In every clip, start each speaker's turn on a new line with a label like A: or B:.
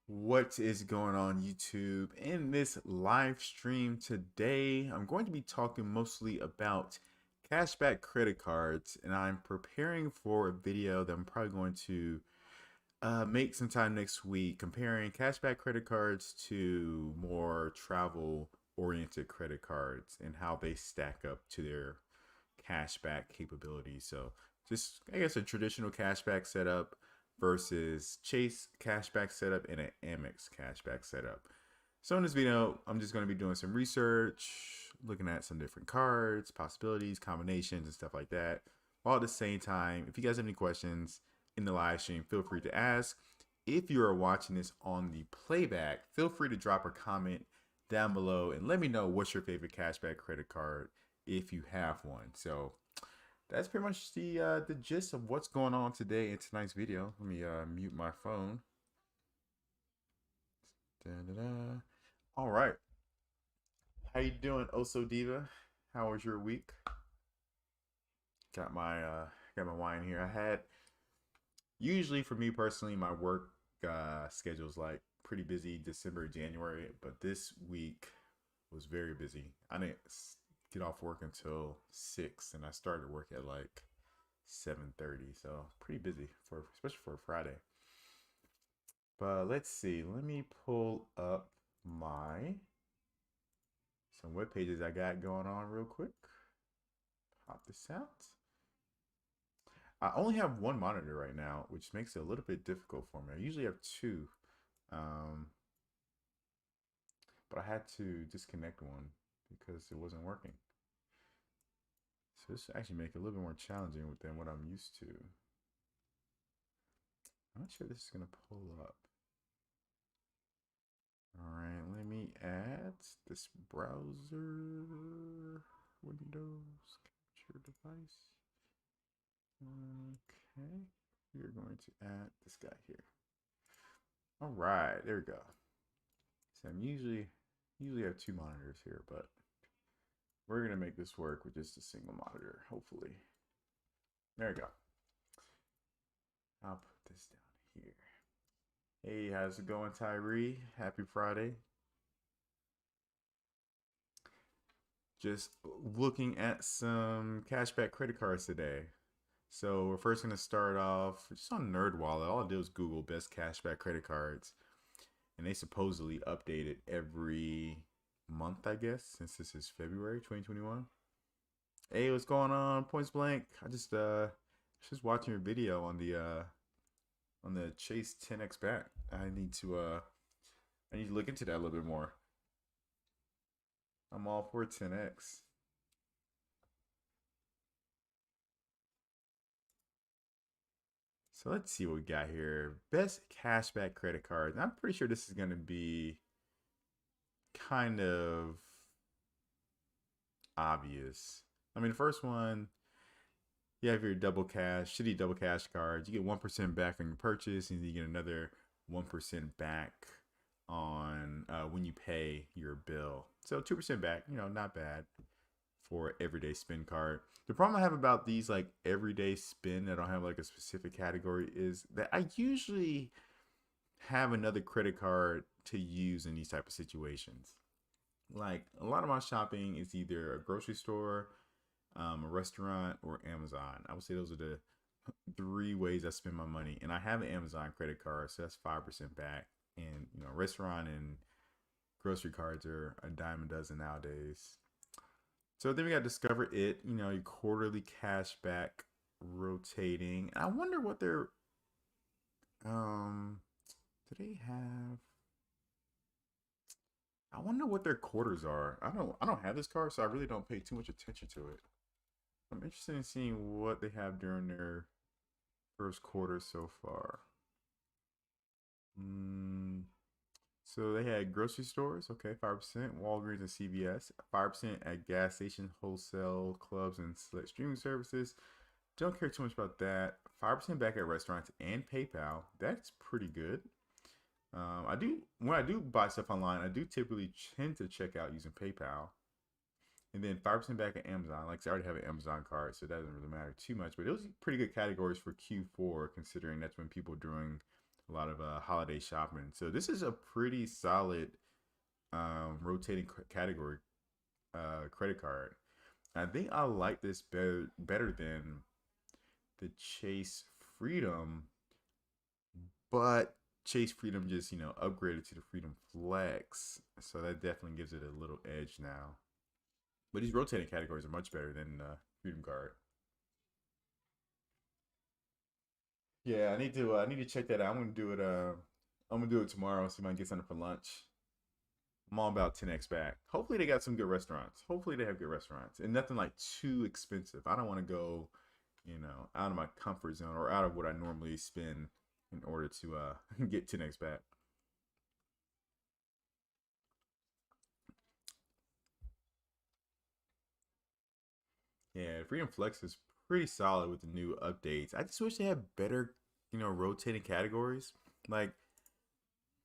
A: What is going on YouTube? In this live stream today, I'm going to be talking mostly about cashback credit cards, and I'm preparing for a video that I'm probably going to make sometime next week comparing cashback credit cards to more travel oriented credit cards and how they stack up to their cashback capabilities. So just I guess a traditional cashback setup versus Chase cashback setup and an Amex cashback setup. So in this video, I'm just going to be doing some research, looking at some different cards, possibilities, combinations, and stuff like that. While at the same time, if you guys have any questions in the live stream, feel free to ask. If you are watching this on the playback, feel free to drop a comment down below and let me know what's your favorite cashback credit card if you have one. So that's pretty much the gist of what's going on today in tonight's video. Let me mute my phone. Da-da-da. All right, how you doing, Oso Diva? How was your week? Got my wine here. I had usually for me personally, my work schedule's like pretty busy December, January, but this week was very busy. I didn't get off work until 6, and I started work at like 7:30, so pretty busy for especially for a Friday. But let's see. Let me pull up my some web pages I got going on real quick. Pop this out. I only have one monitor right now, which makes it a little bit difficult for me. I usually have two, um, but I had to disconnect one because it wasn't working. So this actually make it a little bit more challenging than what I'm used to. I'm not sure this is gonna pull up. All right, let me add this browser Windows capture device. Okay, we're going to add this guy here. All right, there we go. So I'm usually have two monitors here, but we're gonna make this work with just a single monitor, hopefully. There we go. I'll put this down here. Hey, how's it going, Tyree? Happy Friday. Just looking at some cashback credit cards today. So we're first gonna start off just on NerdWallet. All I did was Google best cashback credit cards, and they supposedly update it every month, I guess, since this is February 2021. Hey, what's going on? Points blank. I just watching your video on the Chase 10x back. I need to look into that a little bit more. I'm all for 10x. So let's see what we got here. Best cashback credit cards. I'm pretty sure this is gonna be kind of obvious. I mean, the first one, you have your shitty double cash cards. You get 1% back on your purchase, and you get another 1% back on when you pay your bill. So 2% back, not bad for everyday spend card. The problem I have about these like everyday spend that don't have like a specific category is that I usually have another credit card to use in these type of situations. Like a lot of my shopping is either a grocery store, a restaurant, or Amazon. I would say those are the three ways I spend my money. And I have an Amazon credit card, so that's 5% back. And restaurant and grocery cards are a dime a dozen nowadays. So then we got Discover It, your quarterly cash back rotating. I wonder what their do they have I wonder what their quarters are. I don't have this card, so I really don't pay too much attention to it. I'm interested in seeing what they have during their first quarter so far. Mm, so they had grocery stores, okay, 5%, Walgreens and CVS, 5% at gas station, wholesale, clubs, and select streaming services. Don't care too much about that. 5% back at restaurants and PayPal. That's pretty good. I do when I do buy stuff online, I do typically tend to check out using PayPal, and then 5% back at Amazon. Like I already have an Amazon card, so it doesn't really matter too much. But those are pretty good categories for Q4, considering that's when people are doing a lot of holiday shopping. So this is a pretty solid rotating category credit card. I think I like this better than the Chase Freedom, but Chase Freedom just upgraded to the Freedom Flex, so that definitely gives it a little edge now. But these rotating categories are much better than Freedom Card. Yeah, I need to check that out. I'm gonna do it tomorrow. See if I can get something for lunch. I'm all about 10x back. Hopefully they got some good restaurants. Hopefully they have good restaurants and nothing like too expensive. I don't want to go, out of my comfort zone or out of what I normally spend in order to get 10x back. Yeah, Freedom Flex is pretty solid with the new updates. I just wish they had better, rotating categories. Like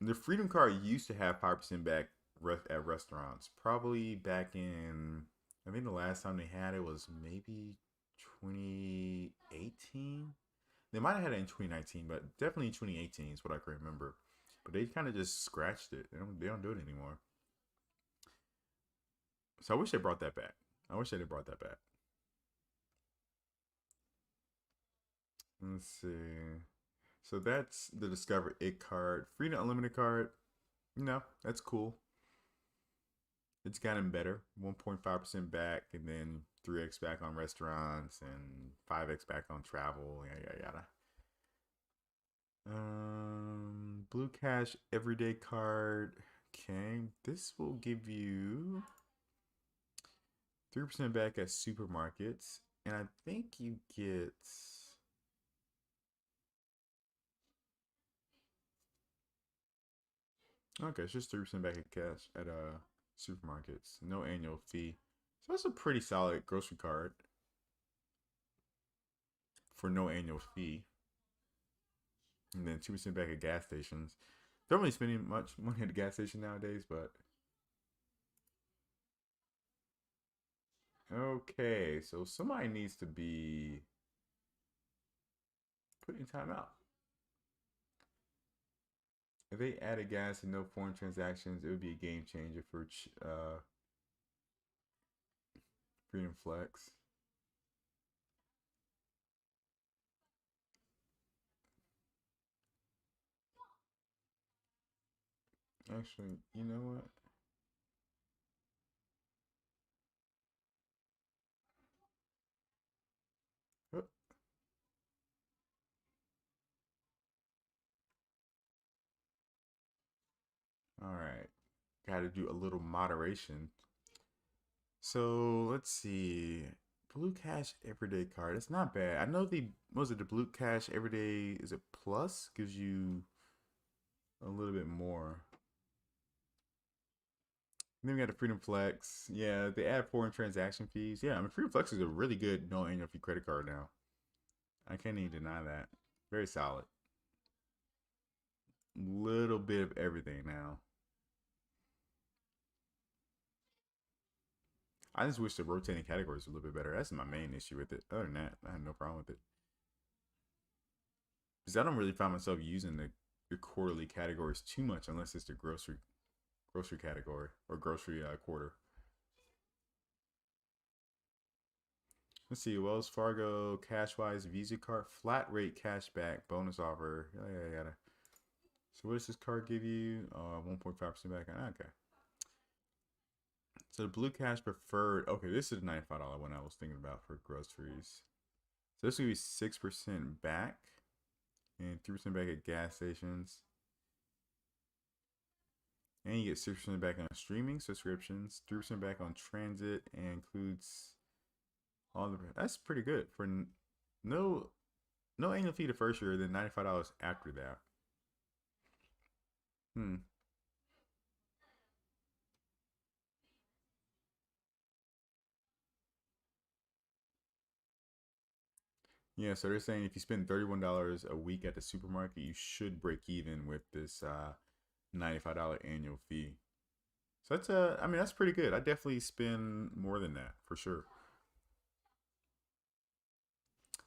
A: the Freedom Card used to have 5% back at restaurants. Probably back in, I think the last time they had it was maybe 2018. They might have had it in 2019, but definitely 2018 is what I can remember. But they kind of just scratched it. They don't do it anymore. So I wish they brought that back. I wish they had brought that back. Let's see. So that's the Discover It card. Freedom Unlimited card. That's cool. It's gotten better. 1.5% back, and then 3x back on restaurants, and 5x back on travel. Yada yada yada. Blue Cash Everyday card. Okay, this will give you 3% back at supermarkets, and I think you get. Okay, it's just 3% back at cash at supermarkets. No annual fee. So that's a pretty solid grocery card for no annual fee. And then 2% back at gas stations. Don't really spending much money at the gas station nowadays, but okay. So somebody needs to be putting time out. If they added gas and no foreign transactions, it would be a game changer for Freedom Flex. Actually, you know what? Oh, all right. Got to do a little moderation. So let's see. Blue Cash Everyday card. It's not bad. I know the was it the Blue Cash Everyday is it plus gives you a little bit more. And then we got the Freedom Flex. Yeah, they add foreign transaction fees. Yeah, I mean Freedom Flex is a really good no annual fee credit card now. I can't even deny that. Very solid. Little bit of everything now. I just wish the rotating categories were a little bit better. That's my main issue with it. Other than that, I have no problem with it. Because I don't really find myself using the quarterly categories too much unless it's the grocery category or grocery quarter. Let's see, Wells Fargo Cashwise Visa card flat rate cashback bonus offer. Yada yada. So what does this card give you? 1.5% back. Okay. So the Blue Cash Preferred. Okay, this is the $95 one I was thinking about for groceries. So this will be 6% back and 3% back at gas stations. And you get 6% back on streaming subscriptions, 3% back on transit, and includes all the. That's pretty good for no no annual fee the first year, then $95 after that. Hmm. Yeah, so they're saying if you spend $31 a week at the supermarket, you should break even with this $95 annual fee. So that's I mean that's pretty good. I definitely spend more than that for sure.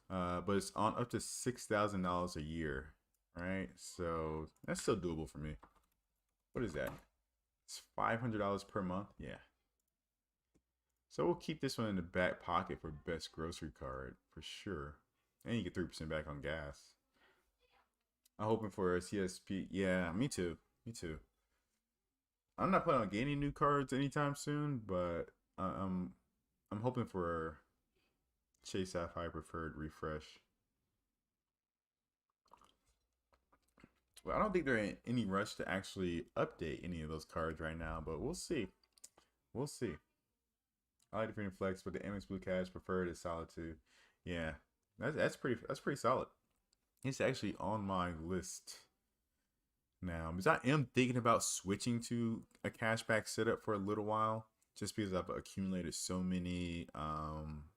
A: But it's on up to $6,000 a year. right? So that's still doable for me. What is that? It's $500 per month. Yeah. So we'll keep this one in the back pocket for best grocery card for sure. And you get 3% back on gas. I'm hoping for a CSP. Yeah, me too. Me too. I'm not planning on gaining new cards anytime soon, but I'm hoping for Chase Sapphire Preferred refresh. Well, I don't think they're in any rush to actually update any of those cards right now, but we'll see. We'll see. I like the Freedom Flex, but the Amex Blue Cash Preferred is solid too. Yeah, that's pretty solid. It's actually on my list now because I am thinking about switching to a cashback setup for a little while, just because I've accumulated so many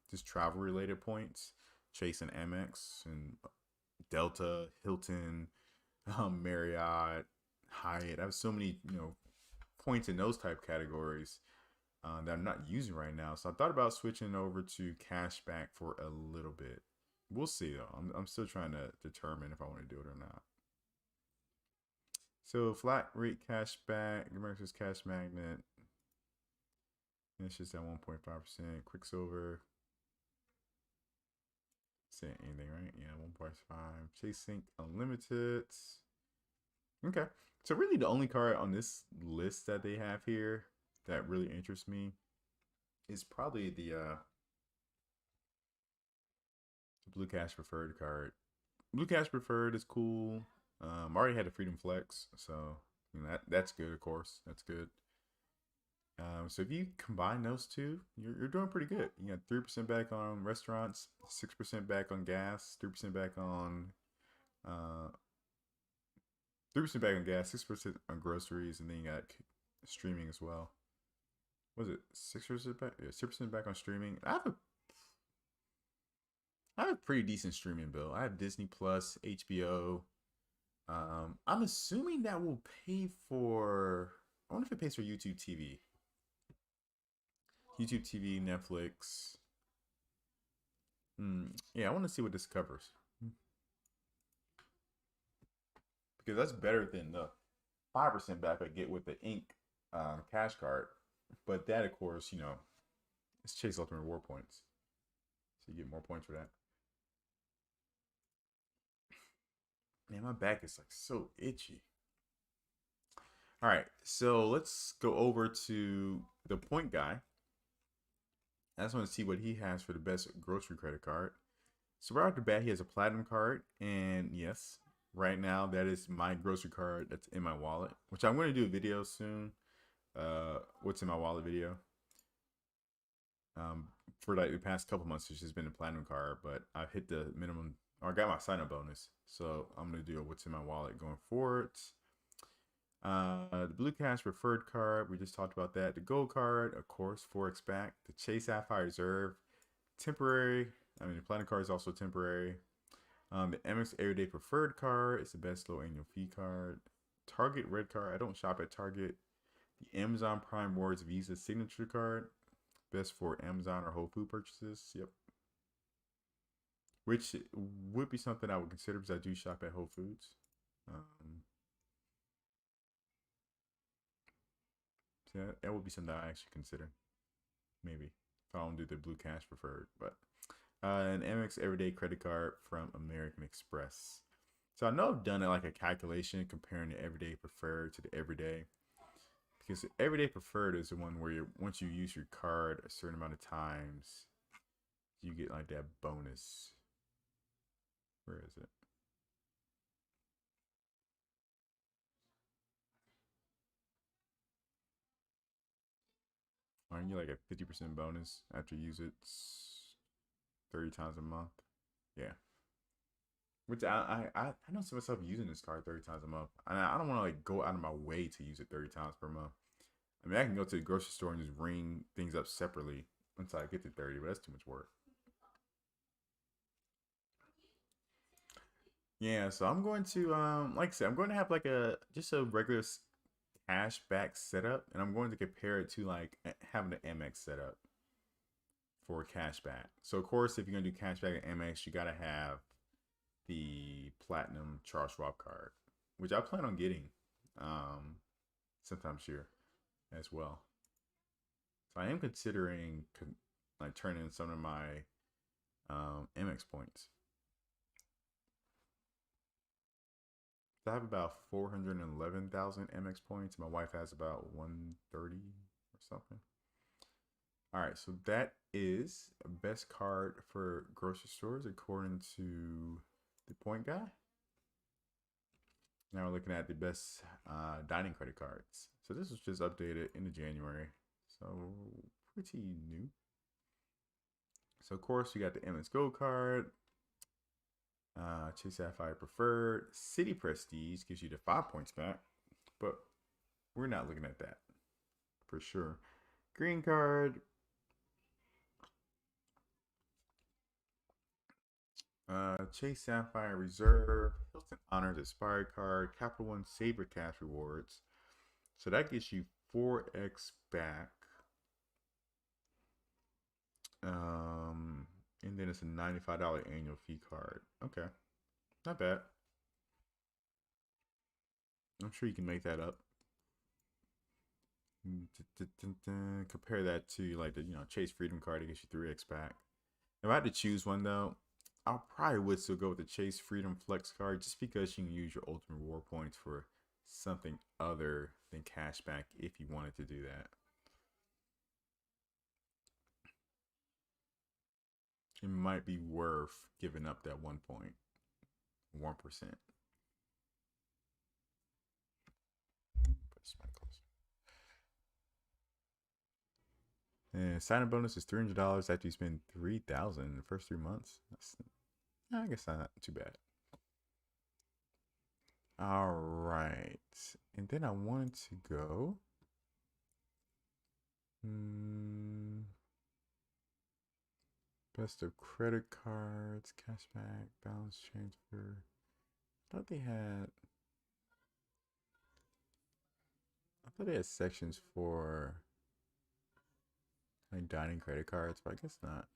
A: just travel related points, chasing Amex and Delta, Hilton, Marriott, Hyatt. I have so many points in those type categories that I'm not using right now. So I thought about switching over to cashback for a little bit. We'll see though. I'm still trying to determine if I want to do it or not. So flat rate cashback, America's Cash Magnet. It's just at 1.5%. Quicksilver. Say anything, right? Yeah, 1.5. Chase Sync Unlimited. Okay. So really the only card on this list that they have here that really interests me is probably the Blue Cash Preferred card. Blue Cash Preferred is cool. I already had the Freedom Flex, so that's good. Of course, that's good. So if you combine those two, you're doing pretty good. You got 3% back on restaurants, 6% back on gas, 3% back on 3% back on gas, 6% on groceries, and then you got streaming as well. Was it 6% back? Yeah, 6% back on streaming. I have a pretty decent streaming bill. I have Disney Plus, HBO. I'm assuming that will pay for. I wonder if it pays for YouTube TV, YouTube TV, Netflix. Yeah, I want to see what this covers because that's better than the 5% back I get with the Ink cash card. But that, of course, it's Chase Ultimate Reward points, so you get more points for that. Man, my back is like so itchy. All right, so let's go over to the point guy. I just want to see what he has for the best grocery credit card. So right off the bat, he has a platinum card, and yes, right now that is my grocery card that's in my wallet, which I'm going to do a video soon. What's in my wallet video? For like the past couple months, it's just been a platinum card, but I've hit the minimum, or I got my sign up bonus, so I'm going to do a what's in my wallet going forward. The Blue Cash Preferred card, we just talked about that. The Gold card, of course, Forex back. The Chase Sapphire Reserve, temporary. I mean, the Platinum card is also temporary. The Amex Everyday Preferred card is the best low annual fee card. Target Red card, I don't shop at Target. The Amazon Prime Rewards Visa Signature card, best for Amazon or Whole Food purchases. Yep. Which would be something I would consider because I do shop at Whole Foods. So that would be something I actually consider. Maybe if I don't do the Blue Cash Preferred, but an Amex Everyday credit card from American Express. So I know I've done like a calculation comparing the Everyday Preferred to the Everyday, because the Everyday Preferred is the one where once you use your card a certain amount of times, you get like that bonus. Where is it? Aren't you like a 50% bonus after you use it 30 times a month? Yeah. Which I know some myself using this card 30 times a month. I don't want to like go out of my way to use it 30 times per month. I mean, I can go to the grocery store and just ring things up separately until I get to 30, but that's too much work. Yeah, so I'm going to like I said, I'm going to have like a just a regular cashback setup, and I'm going to compare it to like having the Amex setup for cashback. So of course, if you're gonna do cashback at Amex, you gotta have the platinum Charles Schwab card, which I plan on getting sometime this year as well. So I am considering like turning in some of my Amex points. So I have about 411,000 Amex points. My wife has about 130 or something. All right, so that is best card for grocery stores according to the point guy. Now we're looking at the best dining credit cards. So this was just updated into January. So pretty new. So of course you got the Amex Gold card, Chase Sapphire Preferred, City Prestige gives you the 5 points back, but we're not looking at that for sure. Green card, Chase Sapphire Reserve, Hilton Honors Expired card, Capital One Saver Cash Rewards. So that gets you 4x back. And then it's a $95 annual fee card. Okay, not bad. I'm sure you can make that up. Compare that to like the Chase Freedom card to get you 3x back. If I had to choose one though, I probably would still go with the Chase Freedom Flex card just because you can use your Ultimate Reward points for something other than cashback if you wanted to do that. It might be worth giving up that 1.1%. And sign-up bonus is $300 after you spend $3,000 in the first 3 months. I guess not too bad. All right, and then I wanted to go. Best of credit cards, cashback, balance transfer. I thought they had sections for like dining credit cards, but I guess not.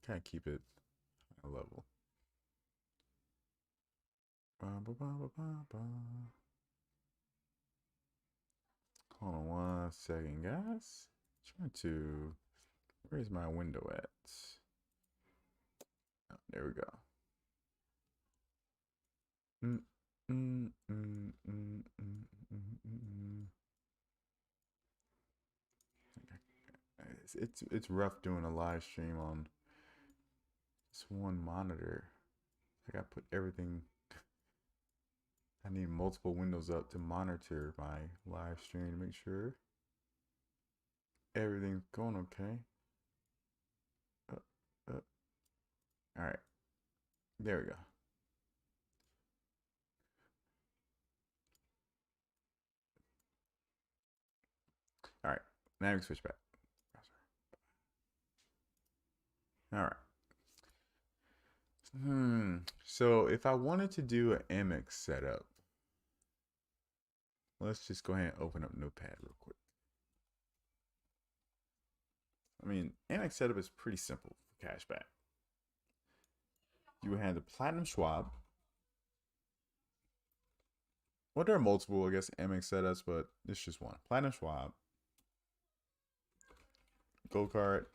A: Kind of keep it high level. Hold on 1 second, guys. Where's my window at? Oh, there we go. It's rough doing a live stream on this one monitor. I gotta put everything. I need multiple windows up to monitor my live stream to make sure everything's going okay. All right, there we go. All right, now we can switch back. All right. So if I wanted to do an Amex setup, let's just go ahead and open up Notepad real quick. I mean, Amex setup is pretty simple for cashback. You would have the Platinum Schwab. Well, there are multiple, I guess, Amex setups, but it's just one. Platinum Schwab, Gold Card,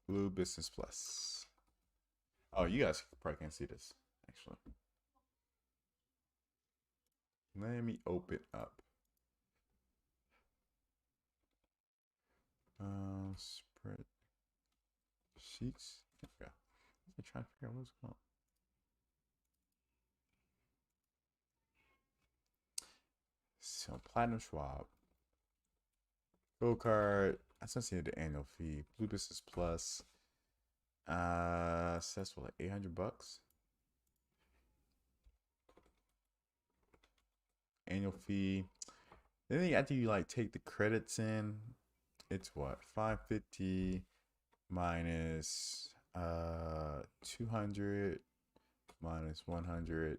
A: Blue Business Plus. Oh, you guys probably can't see this, actually. Let me open up. Spread sheets. There we go. I'm trying to figure out what's going on. So Platinum Schwab, Gold Card. I still see the annual fee. Blue Business Plus. So that's what, like $800 annual fee. Then after you like take the credits in, it's what, 550 minus 200 minus 100.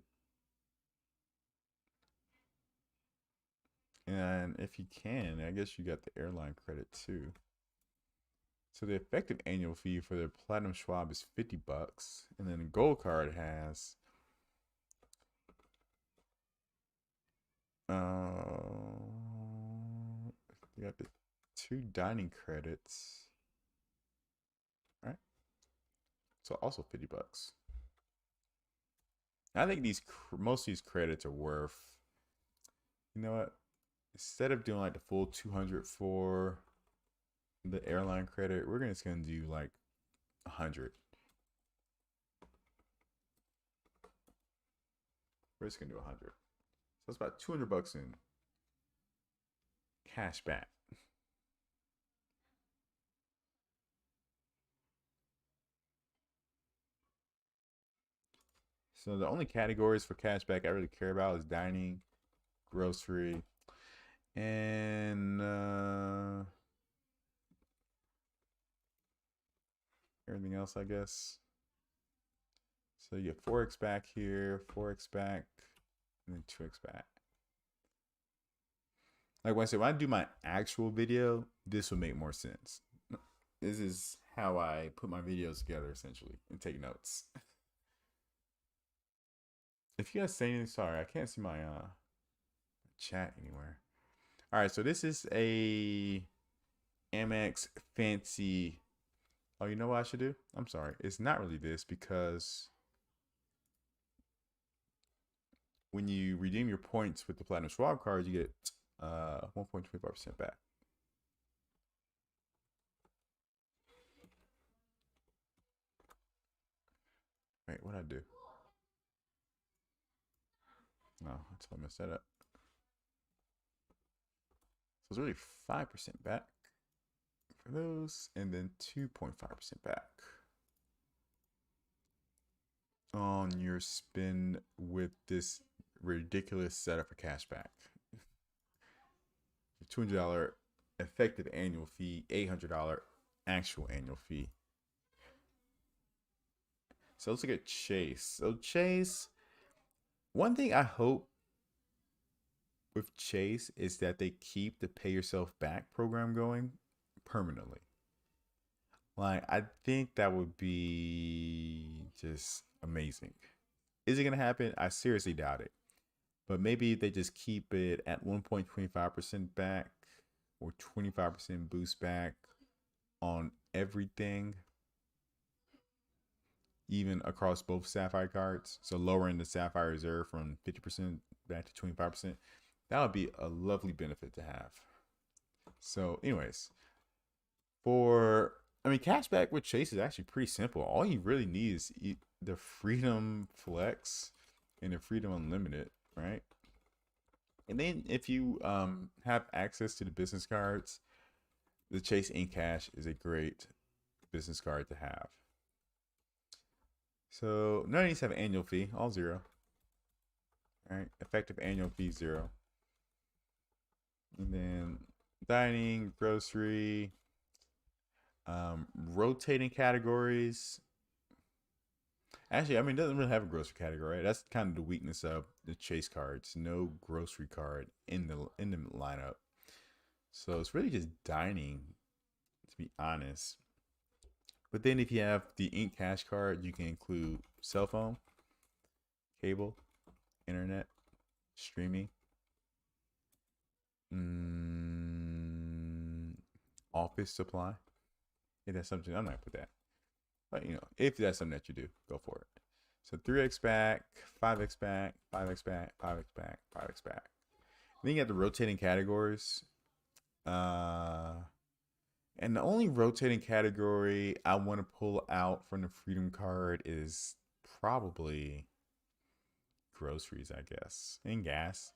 A: And if you can, I guess you got the airline credit too. So the effective annual fee for the Platinum Schwab is $50, and then the Gold card has you got the 2 dining credits, right? So also $50. I think most of these credits are worth. You know what? Instead of doing like the full 200 for the airline credit, we're just gonna do like 100. We're just gonna do 100. So it's about $200 in cash back. So the only categories for cashback I really care about is dining, grocery, and everything else, I guess. So you get 4x back here, 4x back, and then 2x back. Like when I do my actual video, this will make more sense. This is how I put my videos together, essentially, and take notes. If you guys say anything, sorry, I can't see my chat anywhere. All right, so this is a Amex fancy. Oh, you know what I should do? I'm sorry. It's not really this, because when you redeem your points with the Platinum Schwab card, you get 1.25% back. Wait, what'd I do? No, that's how I messed that up. So it's really 5% back for those, and then 2.5% back on your spin with this ridiculous setup for cashback. $200 effective annual fee, $800 actual annual fee. So let's look at Chase. So Chase, one thing I hope with Chase is that they keep the pay yourself back program going permanently. Like, I think that would be just amazing. Is it going to happen? I seriously doubt it. But maybe they just keep it at 1.25% back or 25% boost back on everything, even across both Sapphire cards. So lowering the Sapphire Reserve from 50% back to 25%. That would be a lovely benefit to have. So, anyways, cashback with Chase is actually pretty simple. All you really need is the Freedom Flex and the Freedom Unlimited, right? And then if you have access to the business cards, the Chase in Cash is a great business card to have. So none of these have annual fee, all 0. All right, effective annual fee 0. And then dining, grocery, rotating categories. Actually, it doesn't really have a grocery category, right? That's kind of the weakness of the Chase cards. No grocery card in the lineup. So it's really just dining, to be honest. But then if you have the Ink Cash card, you can include cell phone, cable, internet, streaming, office supply. If that's something, I'm not gonna put that. But if that's something that you do, go for it. So 3x back, 5x back, 5x back, 5x back, 5x back. Then you got the rotating categories. And the only rotating category I want to pull out from the Freedom card is probably groceries, I guess, and gas.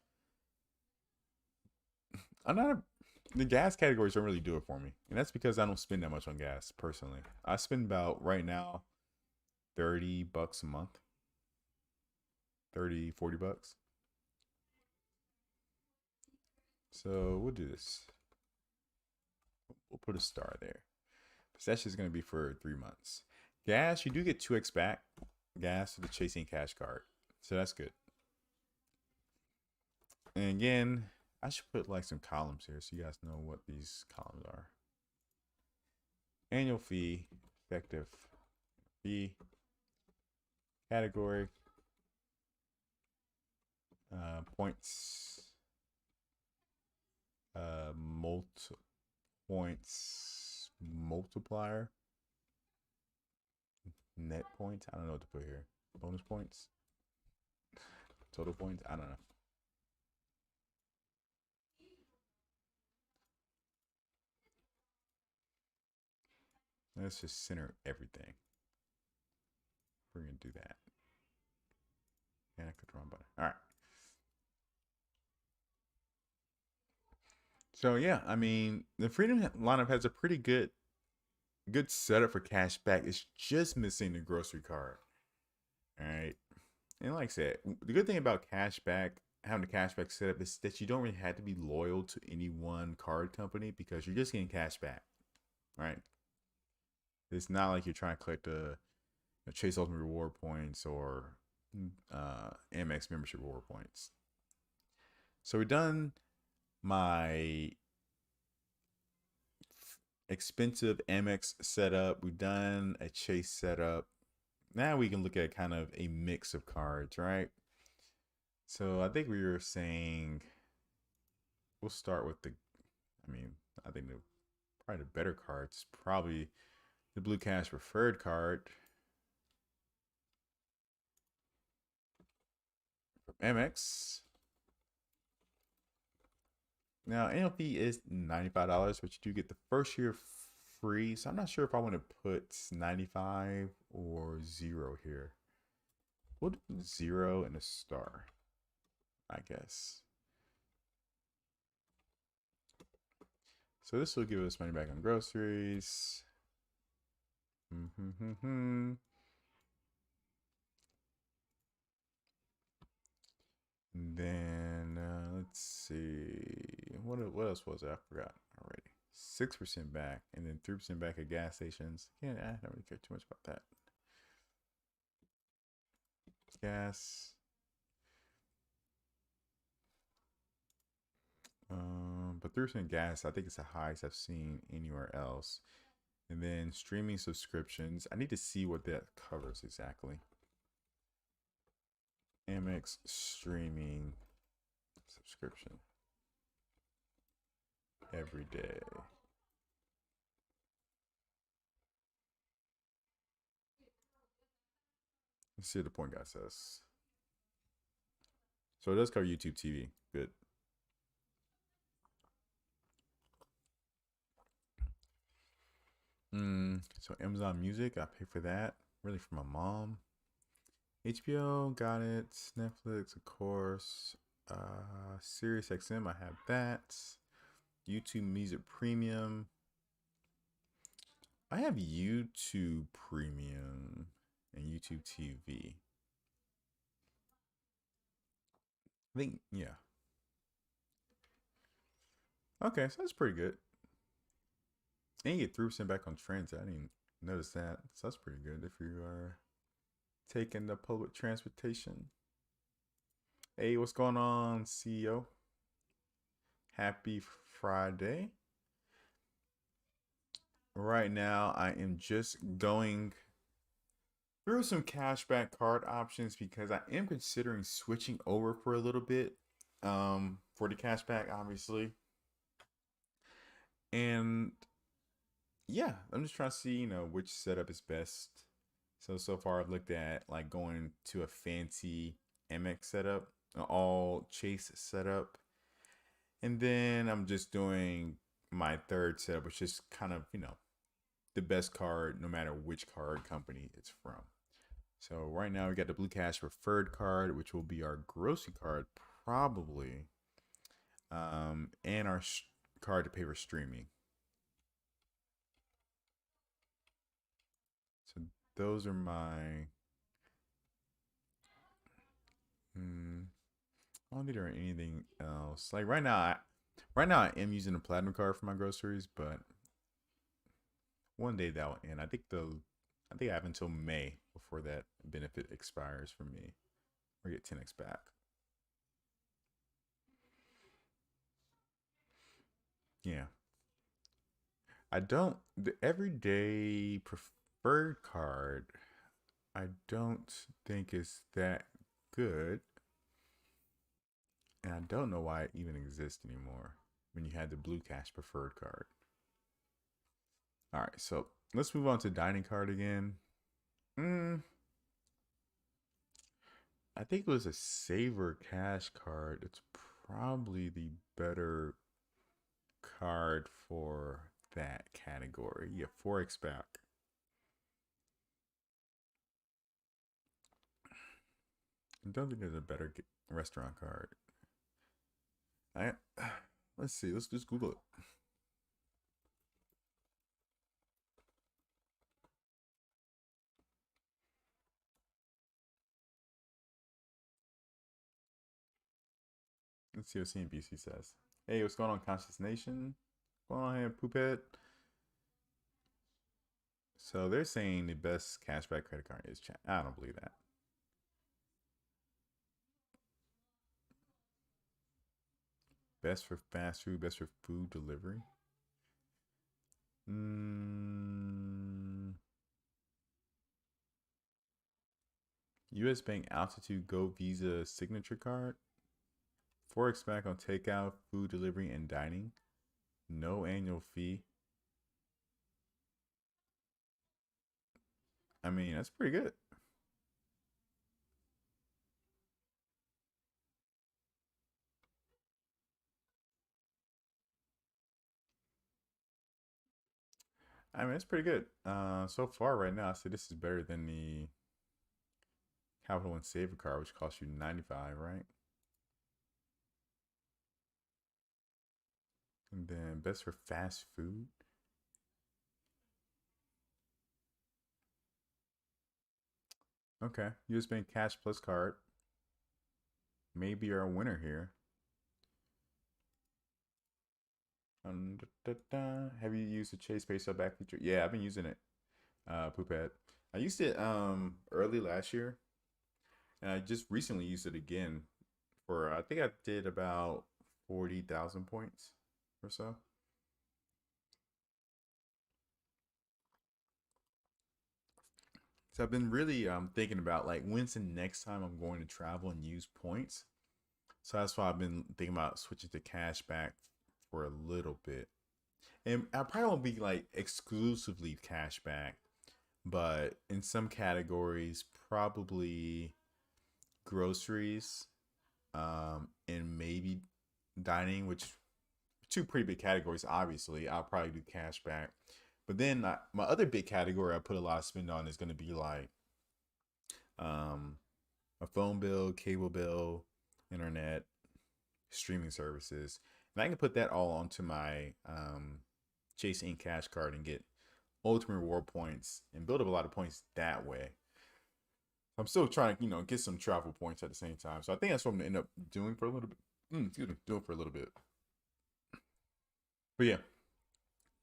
A: The gas categories don't really do it for me, and that's because I don't spend that much on gas personally. I spend about right now $30 a month, 30-40 bucks. So we'll do this. We'll put a star there. That's just going to be for 3 months. Gas, you do get 2x back. Gas for the Chasing Cash card. So that's good. And again, I should put like some columns here so you guys know what these columns are. Annual fee, effective fee, category, points, points multiplier, net points. I don't know what to put here. Bonus points, total points. I don't know. Let's just center everything. We're gonna do that. And I clicked the wrong button. All right. So yeah, I mean, the Freedom lineup has a pretty good setup for cashback. It's just missing the grocery card. All right. And like I said, the good thing about cashback, having the cashback setup, is that you don't really have to be loyal to any one card company because you're just getting cashback. Right. It's not like you're trying to collect a Chase Ultimate reward points or Amex membership reward points. So we've done my expensive Amex setup. We've done a Chase setup. Now we can look at kind of a mix of cards, right? So I think we were saying we'll start with I think probably the better cards, probably the Blue Cash Preferred card from Amex. Now, annual fee is $95, but you do get the first year free. So I'm not sure if I want to put 95 or 0 here. We'll do 0 and a star, I guess. So this will give us money back on groceries. And then let's see, what else was it? I forgot already. 6% back, and then 3% back at gas stations. Yeah, I don't really care too much about that. Gas. But 3% gas, I think it's the highest I've seen anywhere else. And then streaming subscriptions. I need to see what that covers exactly. Amex streaming subscription every day. Let's see what the point guy says. So it does cover YouTube TV. Good. So Amazon Music, I pay for that. Really for my mom. HBO, got it. Netflix, of course. Sirius XM, I have that. YouTube Music Premium. I have YouTube Premium and YouTube TV. I think, yeah. Okay, so that's pretty good. And you get 3% back on transit. I didn't notice that. So that's pretty good if you are taking the public transportation. Hey, what's going on, CEO? Happy Friday. Right now, I am just going through some cashback card options because I am considering switching over for a little bit for the cashback, obviously. And yeah, I'm just trying to see, which setup is best. So far I've looked at like going to a fancy Amex setup, an all Chase setup. And then I'm just doing my third setup, which is kind of, the best card no matter which card company it's from. So right now we got the Blue Cash Preferred card, which will be our grocery card probably, and our card to pay for streaming. So those are my. I don't think there are anything else. Like right now, I am using a platinum card for my groceries, but one day that will end. I think I have until May before that benefit expires for me. Or get 10x back. Yeah. I don't, the everyday preferred card, I don't think is that good. And I don't know why it even exists anymore when you had the Blue Cash preferred card. All right, so let's move on to dining card again. Mm, I think it was a Saver Cash card. It's probably the better card for that category. Yeah, Forex back. I don't think there's a better restaurant card. I let's see. Let's just Google it. Let's see what CNBC says. Hey, what's going on, Conscious Nation? What's going on here, Poophead? So they're saying the best cashback credit card is chat. I don't believe that. Best for fast food, best for food delivery. Mm, U.S. Bank Altitude Go Visa Signature Card. Forex back on takeout, food delivery, and dining. No annual fee. I mean, that's pretty good. I mean, it's pretty good. So far right now, I say this is better than the Capital One Saver card, which costs you 95, right? And then best for fast food. Okay, US Bank Cash Plus card. Maybe you're a winner here. Have you used the Chase Pay Sub back feature? Yeah, I've been using it. Poophead. I used it early last year, and I just recently used it again for I think I did about 40,000 points or so. So I've been really thinking about like when's the next time I'm going to travel and use points. So that's why I've been thinking about switching to cashback for a little bit. And I probably won't be like exclusively cashback, but in some categories, probably groceries, and maybe dining, which two pretty big categories. Obviously, I'll probably do cashback. But then my other big category I put a lot of spend on is going to be like um, a phone bill, cable bill, internet, streaming services, and I can put that all onto my Chase Ink Cash card and get ultimate reward points and build up a lot of points that way. I'm still trying to, get some travel points at the same time. So I think that's what I'm gonna end up doing for a little bit. Excuse me, doing for a little bit. But yeah,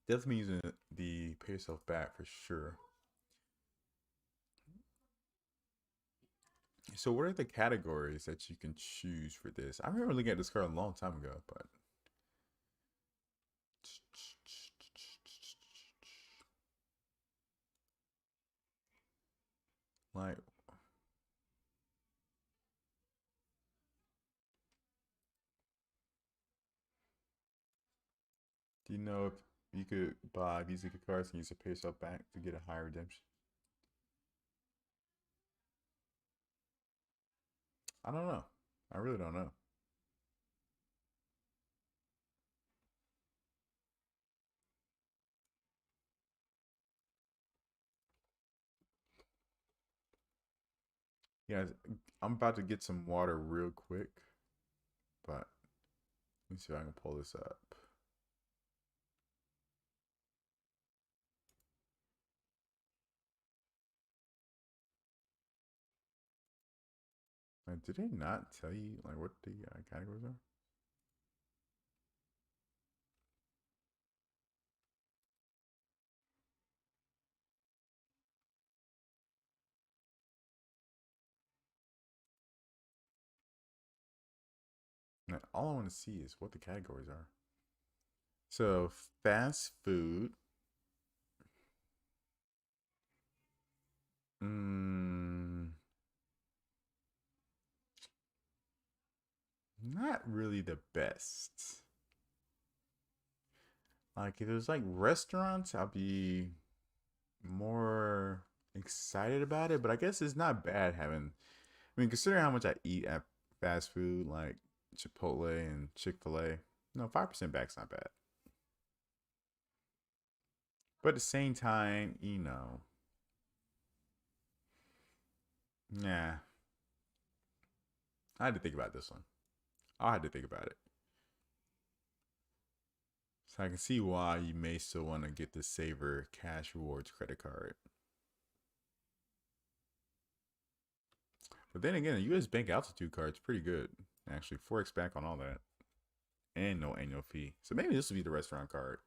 A: definitely using the pay yourself back for sure. So what are the categories that you can choose for this? I remember looking at this card a long time ago, but like, do you know if you could buy Visa cards and use the pay yourself back to get a higher redemption? I don't know. I really don't know. Yeah, I'm about to get some water real quick, but let me see if I can pull this up. Did they not tell you like what the categories are? Now, all I want to see is what the categories are. So fast food. Mm, not really the best. Like if it was like restaurants, I'll be more excited about it. But I guess it's not bad having. I mean, considering how much I eat at fast food like Chipotle and Chick-fil-A, no, 5% back's not bad. But at the same time, yeah, I had to think about this one. I had to think about it. So I can see why you may still want to get the Savor Cash Rewards credit card. But then again, the US Bank Altitude card's pretty good. Actually, Forex back on all that. And no annual fee. So maybe this will be the restaurant card.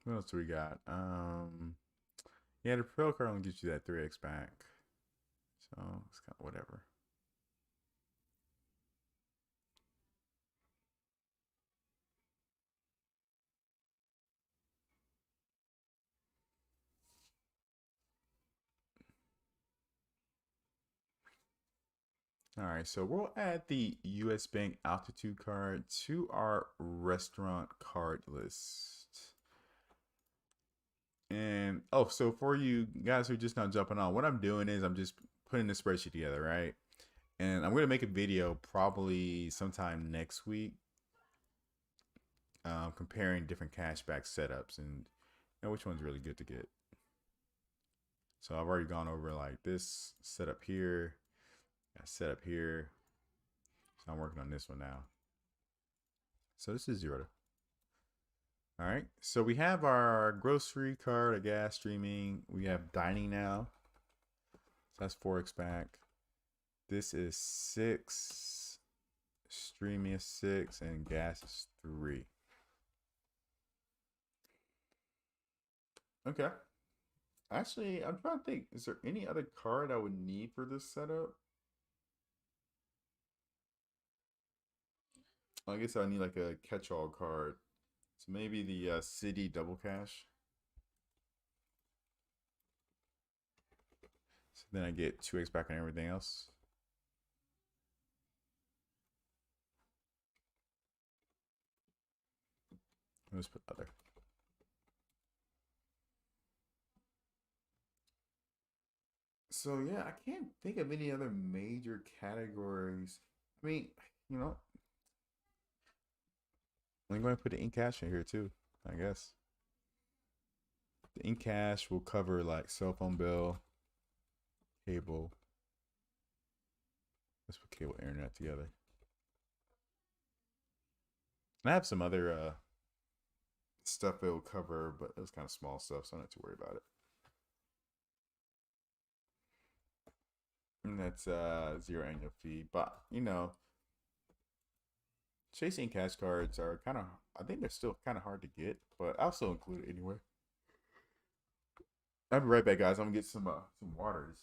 A: What else do we got? Yeah, the Pro card only gives you that 3x back. So it's kind of whatever. All right, so we'll add the US Bank Altitude card to our restaurant card list. And oh, so for you guys who are just now jumping on, what I'm doing is I'm just putting the spreadsheet together, right? And I'm going to make a video probably sometime next week, comparing different cashback setups and which one's really good to get. So I've already gone over like this setup here, setup here. So I'm working on this one now. So this is zero. All right. So we have our grocery card, a gas streaming. We have dining now. So that's Forex back. This is 6. Streaming is 6 and gas is 3. Okay. Actually, I'm trying to think. Is there any other card I would need for this setup? I guess I need like a catch-all card. So maybe the City Double Cash. So then I get 2x back on everything else. Let's put other. So yeah, I can't think of any other major categories. I mean, you know, I'm going to put the in cash in here too, I guess. The in cash will cover like cell phone bill, cable. Let's put cable internet together. And I have some other stuff it will cover, but it was kind of small stuff, so I don't have to worry about it. And that's 0 annual fee. But chasing cash cards are kind of, I think they're still kind of hard to get, but I'll still include it anyway. I'll be right back, guys. I'm gonna get some waters.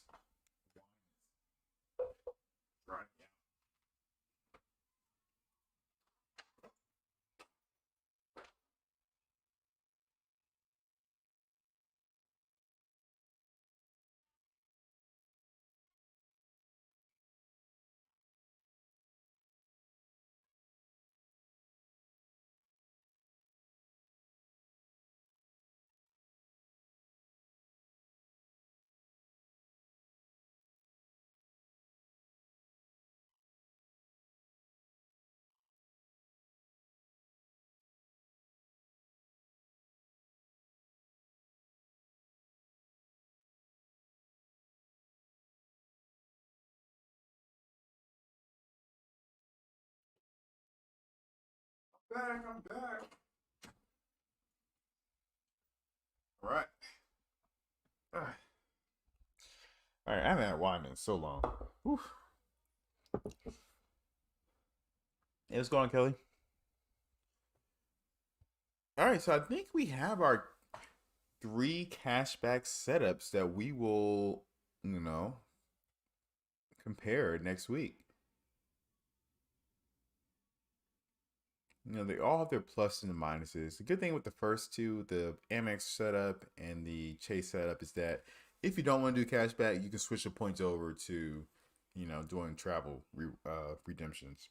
A: Right. I'm back. All right. All right, I haven't had wine in so long. Whew. Hey, what's going on, Kelly? All right, so I think we have our 3 cashback setups that we will, compare next week. They all have their pluses and minuses. The good thing with the first two, the Amex setup and the Chase setup, is that if you don't want to do cashback, you can switch the points over to, doing travel redemptions.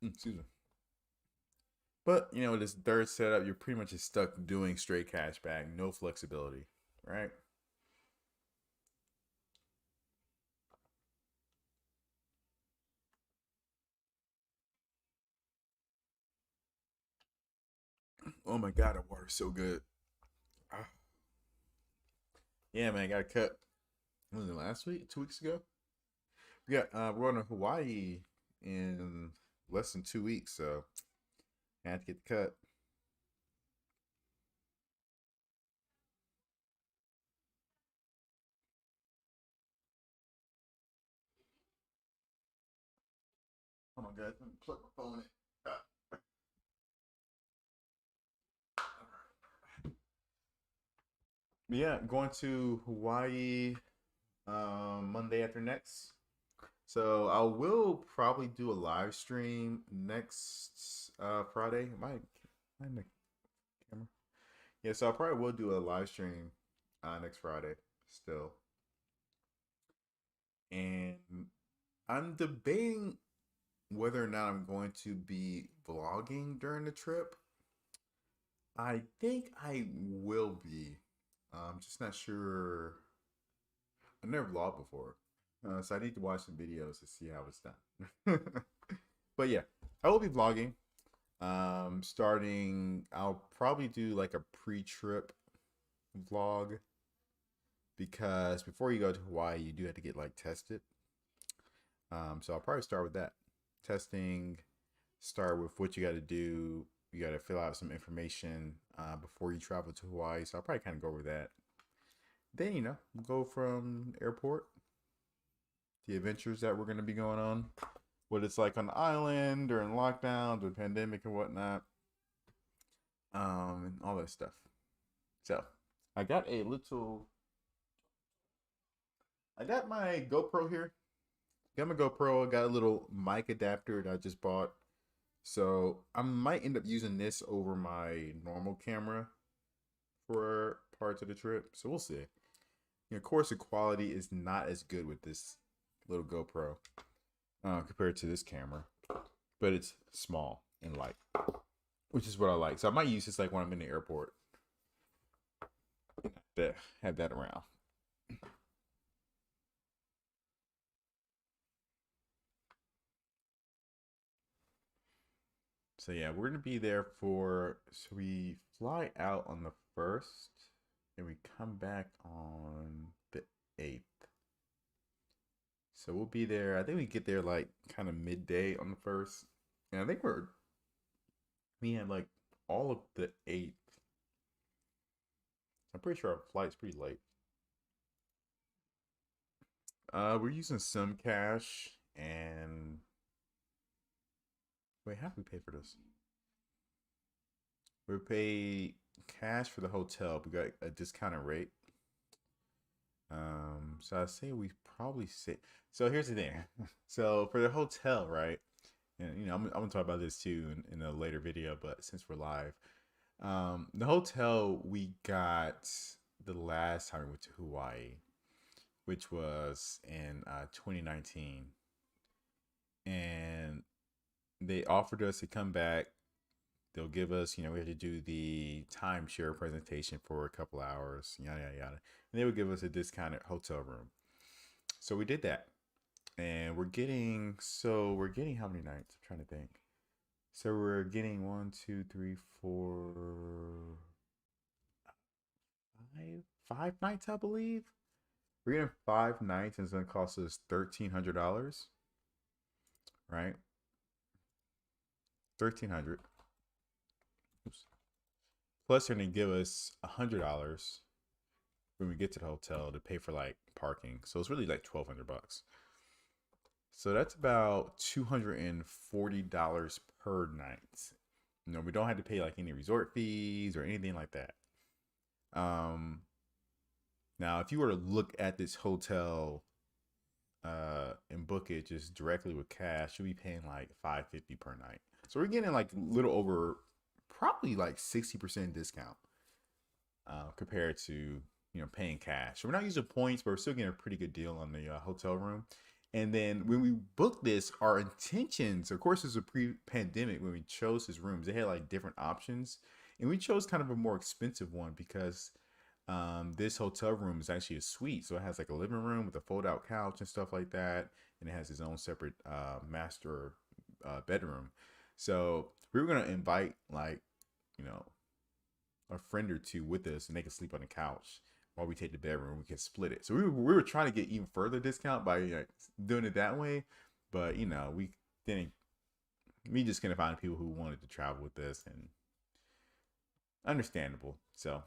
A: Excuse me. But with this third setup, you're pretty much just stuck doing straight cashback, no flexibility, right? Oh my god, the water's so good. Ah. Yeah, man, I got a cut. What was it, last week? 2 weeks ago? We're going to Hawaii in less than 2 weeks, so I had to get the cut. Oh my god, let me plug my phone in. Ah. But yeah, going to Hawaii Monday after next. So I will probably do a live stream next Friday. My camera. Yeah, so I probably will do a live stream next Friday still. And I'm debating whether or not I'm going to be vlogging during the trip. I think I will be. I'm just not sure. I've never vlogged before. So I need to watch some videos to see how it's done. But yeah, I will be vlogging. I'll probably do like a pre-trip vlog because before you go to Hawaii, you do have to get like tested. So I'll probably start with that. Testing, start with what you got to do. You got to fill out some information before you travel to Hawaii. So I'll probably kind of go over that. Then, go from airport, the adventures that we're going to be going on, what it's like on the island during lockdowns or pandemic and whatnot, and all that stuff. So I got I got my GoPro here. Got my GoPro. I got a little mic adapter that I just bought. So I might end up using this over my normal camera for parts of the trip. So we'll see. Of course, the quality is not as good with this little GoPro compared to this camera, but it's small and light, which is what I like. So I might use this like when I'm in the airport. Have that around. So yeah, we're gonna be there so we fly out on the 1st and we come back on the 8th. So we'll be there. I think we get there like kind of midday on the 1st. And I think we have like all of the 8th. I'm pretty sure our flight's pretty late. We're using some cash and wait, how do we pay for this? We pay cash for the hotel. We got a discounted rate. So I say we probably say. So here's the thing. So for the hotel, right? And I'm gonna talk about this too in a later video, but since we're live, the hotel we got the last time we went to Hawaii, which was in 2019, and they offered us to come back. They'll give us, we had to do the timeshare presentation for a couple hours, yada yada yada, and they would give us a discounted hotel room. So we did that, and we're getting how many nights? I'm trying to think. So we're getting one, two, three, four, five nights, I believe. We're getting 5 nights, and it's gonna cost us $1,300, right? 1,300. Oops. Plus, they're gonna give us $100 when we get to the hotel to pay for like parking. So it's really like $1,200. So that's about $240 per night. We don't have to pay like any resort fees or anything like that. Now if you were to look at this hotel and book it just directly with cash, you'll be paying like $550 per night. So we're getting like a little over, probably like 60% discount compared to paying cash. So we're not using points, but we're still getting a pretty good deal on the hotel room. And then when we booked this, our intentions, of course, this was a pre-pandemic when we chose his rooms. They had like different options, and we chose kind of a more expensive one because this hotel room is actually a suite. So it has like a living room with a fold-out couch and stuff like that, and it has its own separate master bedroom. So we were gonna invite like you know a friend or two with us, and they can sleep on the couch while we take the bedroom. We can split it. So we were trying to get even further discount by doing it that way, but we didn't. We just couldn't find people who wanted to travel with us, and understandable. So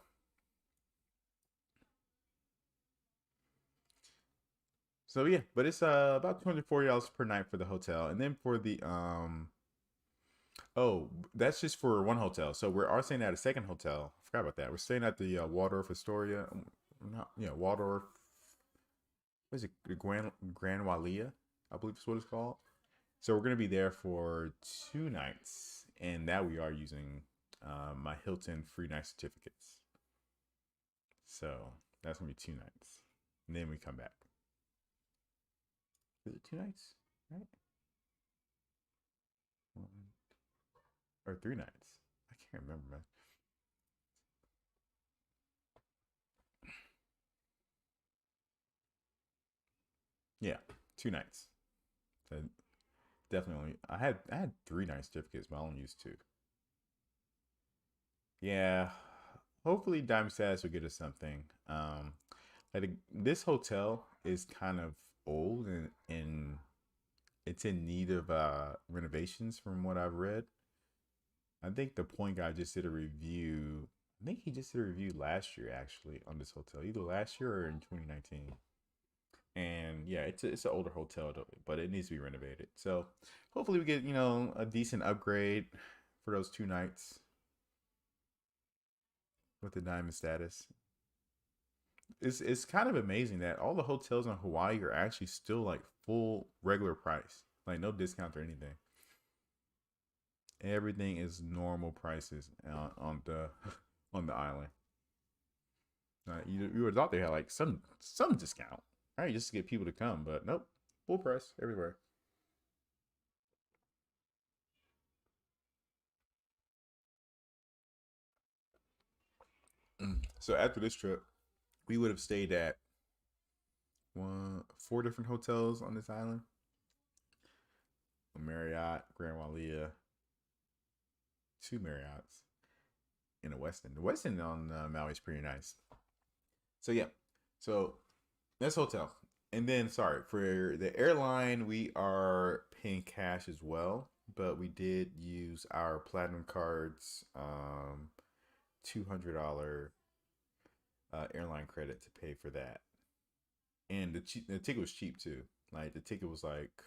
A: yeah, but it's about $240 per night for the hotel, and then for the oh, that's just for one hotel. So we are staying at a second hotel. I forgot about that. We're staying at the Waldorf Astoria. Not, Waldorf. What is it? The Grand Walia, I believe is what it's called. So we're gonna be there for 2 nights, and that we are using my Hilton free night certificates. So that's gonna be 2 nights, and then we come back. Is it 2 nights? Right? Or 3 nights? I can't remember, man. Yeah, 2 nights. So definitely. I had 3 night certificates, but I only used two. Yeah. Hopefully Diamond Status will get us something. Like this hotel is kind of old and it's in need of renovations from what I've read. I think the point guy just did a review. I think he just did a review last year actually on this hotel, either last year or in 2019. And yeah, it's an older hotel, but it needs to be renovated. So hopefully we get a decent upgrade for those 2 nights with the diamond status. It's kind of amazing that all the hotels in Hawaii are actually still like full regular price, like no discount or anything. Everything is normal prices on the on the island. You would thought they had like some discount, right, just to get people to come, but nope, full price everywhere. So after this trip, we would have stayed at 4 different hotels on this island: a Marriott, Grand Walia, 2 Marriotts, and a Westin. The Westin on Maui is pretty nice. So yeah, so that's hotel. And then sorry for the airline, we are paying cash as well, but we did use our platinum cards $200 airline credit to pay for that. And the ticket was cheap too. Like the ticket was like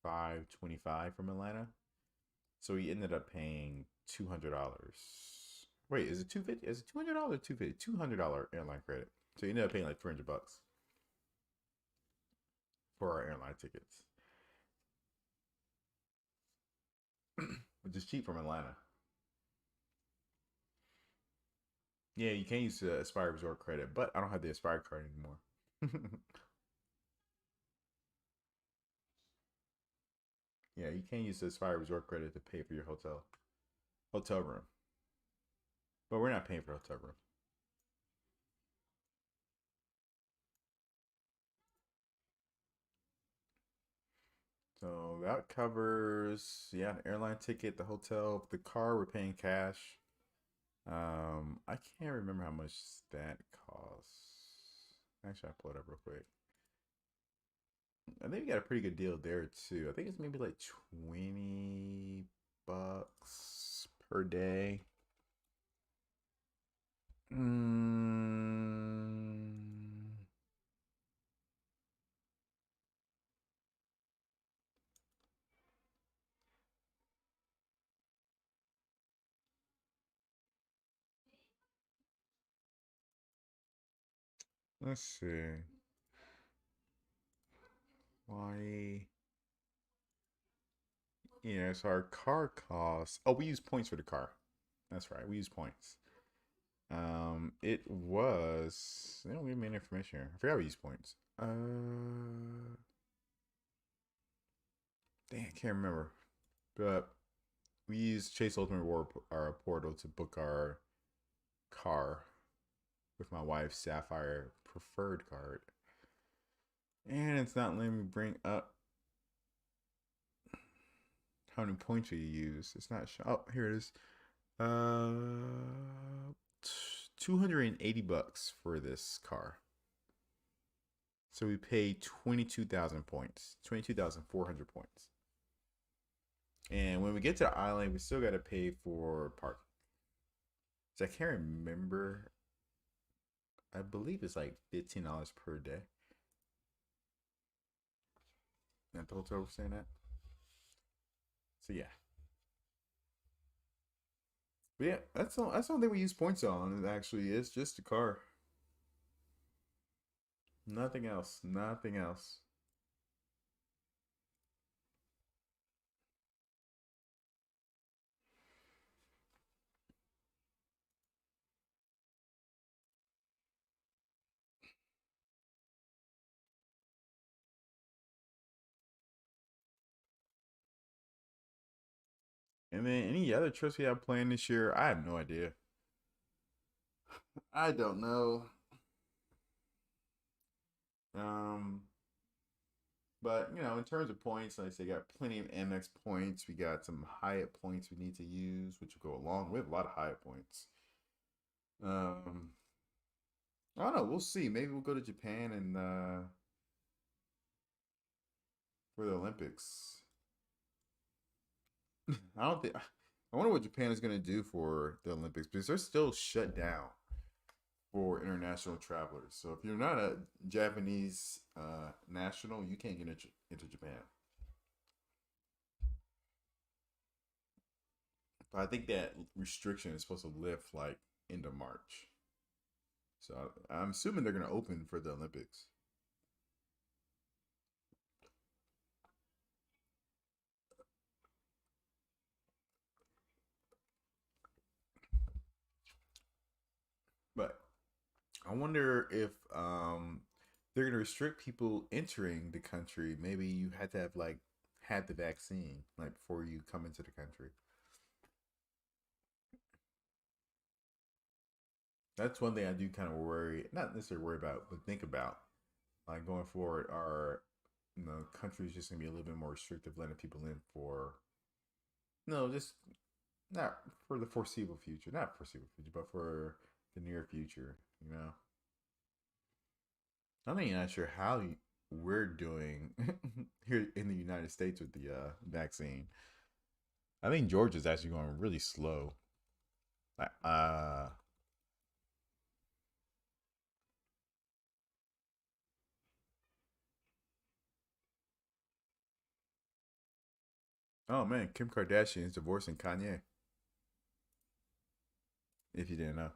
A: 525 from Atlanta. So we ended up paying $200. Wait, is it 250? Is it $200 or 250? $200 airline credit. So you ended up paying like $300 for our airline tickets, which is cheap from Atlanta. Yeah, you can use the Aspire Resort credit, but I don't have the Aspire card anymore. Yeah, you can use the Aspire Resort credit to pay for your hotel room, but we're not paying for hotel room. So that covers, yeah, the airline ticket, the hotel, the car. We're paying cash. I can't remember how much that costs. Actually, I pull it up real quick. I think we got a pretty good deal there too. I think it's maybe like $20 per day. Mm, let's see. Why? Yeah, so our car costs. Oh, we use points for the car. That's right. We use points. It was. They don't give me any information here. I forgot we use points. Dang, I can't remember. But we use Chase Ultimate Reward our portal to book our car with my wife's Sapphire Preferred card, and it's not letting me bring up how many points you use. It's not. Oh, here it is. Uh, $280 for this car. So we pay 22,000 points, 22,400 points. And when we get to the island, we still got to pay for parking. So I can't remember. I believe it's like $15 per day. At the hotel, we're saying that. So yeah. But yeah, that's the only thing we use points on. It actually is just the car. Nothing else. Nothing else. And then any other trips we have planned this year, I have no idea. I don't know. Um, but in terms of points, like I say, got plenty of Amex points. We got some Hyatt points we need to use, which will go along. We have a lot of Hyatt points. Um, I don't know. We'll see. Maybe we'll go to Japan and for the Olympics. I don't think. I wonder what Japan is going to do for the Olympics because they're still shut down for international travelers. So if you're not a Japanese national, you can't get into Japan. But I think that restriction is supposed to lift like into March. So I'm assuming they're going to open for the Olympics. But I wonder if they're going to restrict people entering the country. Maybe you had to have like had the vaccine like before you come into the country. That's one thing I do kind of worry, not necessarily worry about, but think about like going forward. Are countries just gonna be a little bit more restrictive, letting people in for no, just not for the foreseeable future, not foreseeable future, but for the near future. I'm not sure how we're doing here in the United States with the vaccine. I think Georgia's actually going really slow. Oh man, Kim Kardashian is divorcing Kanye. If you didn't know,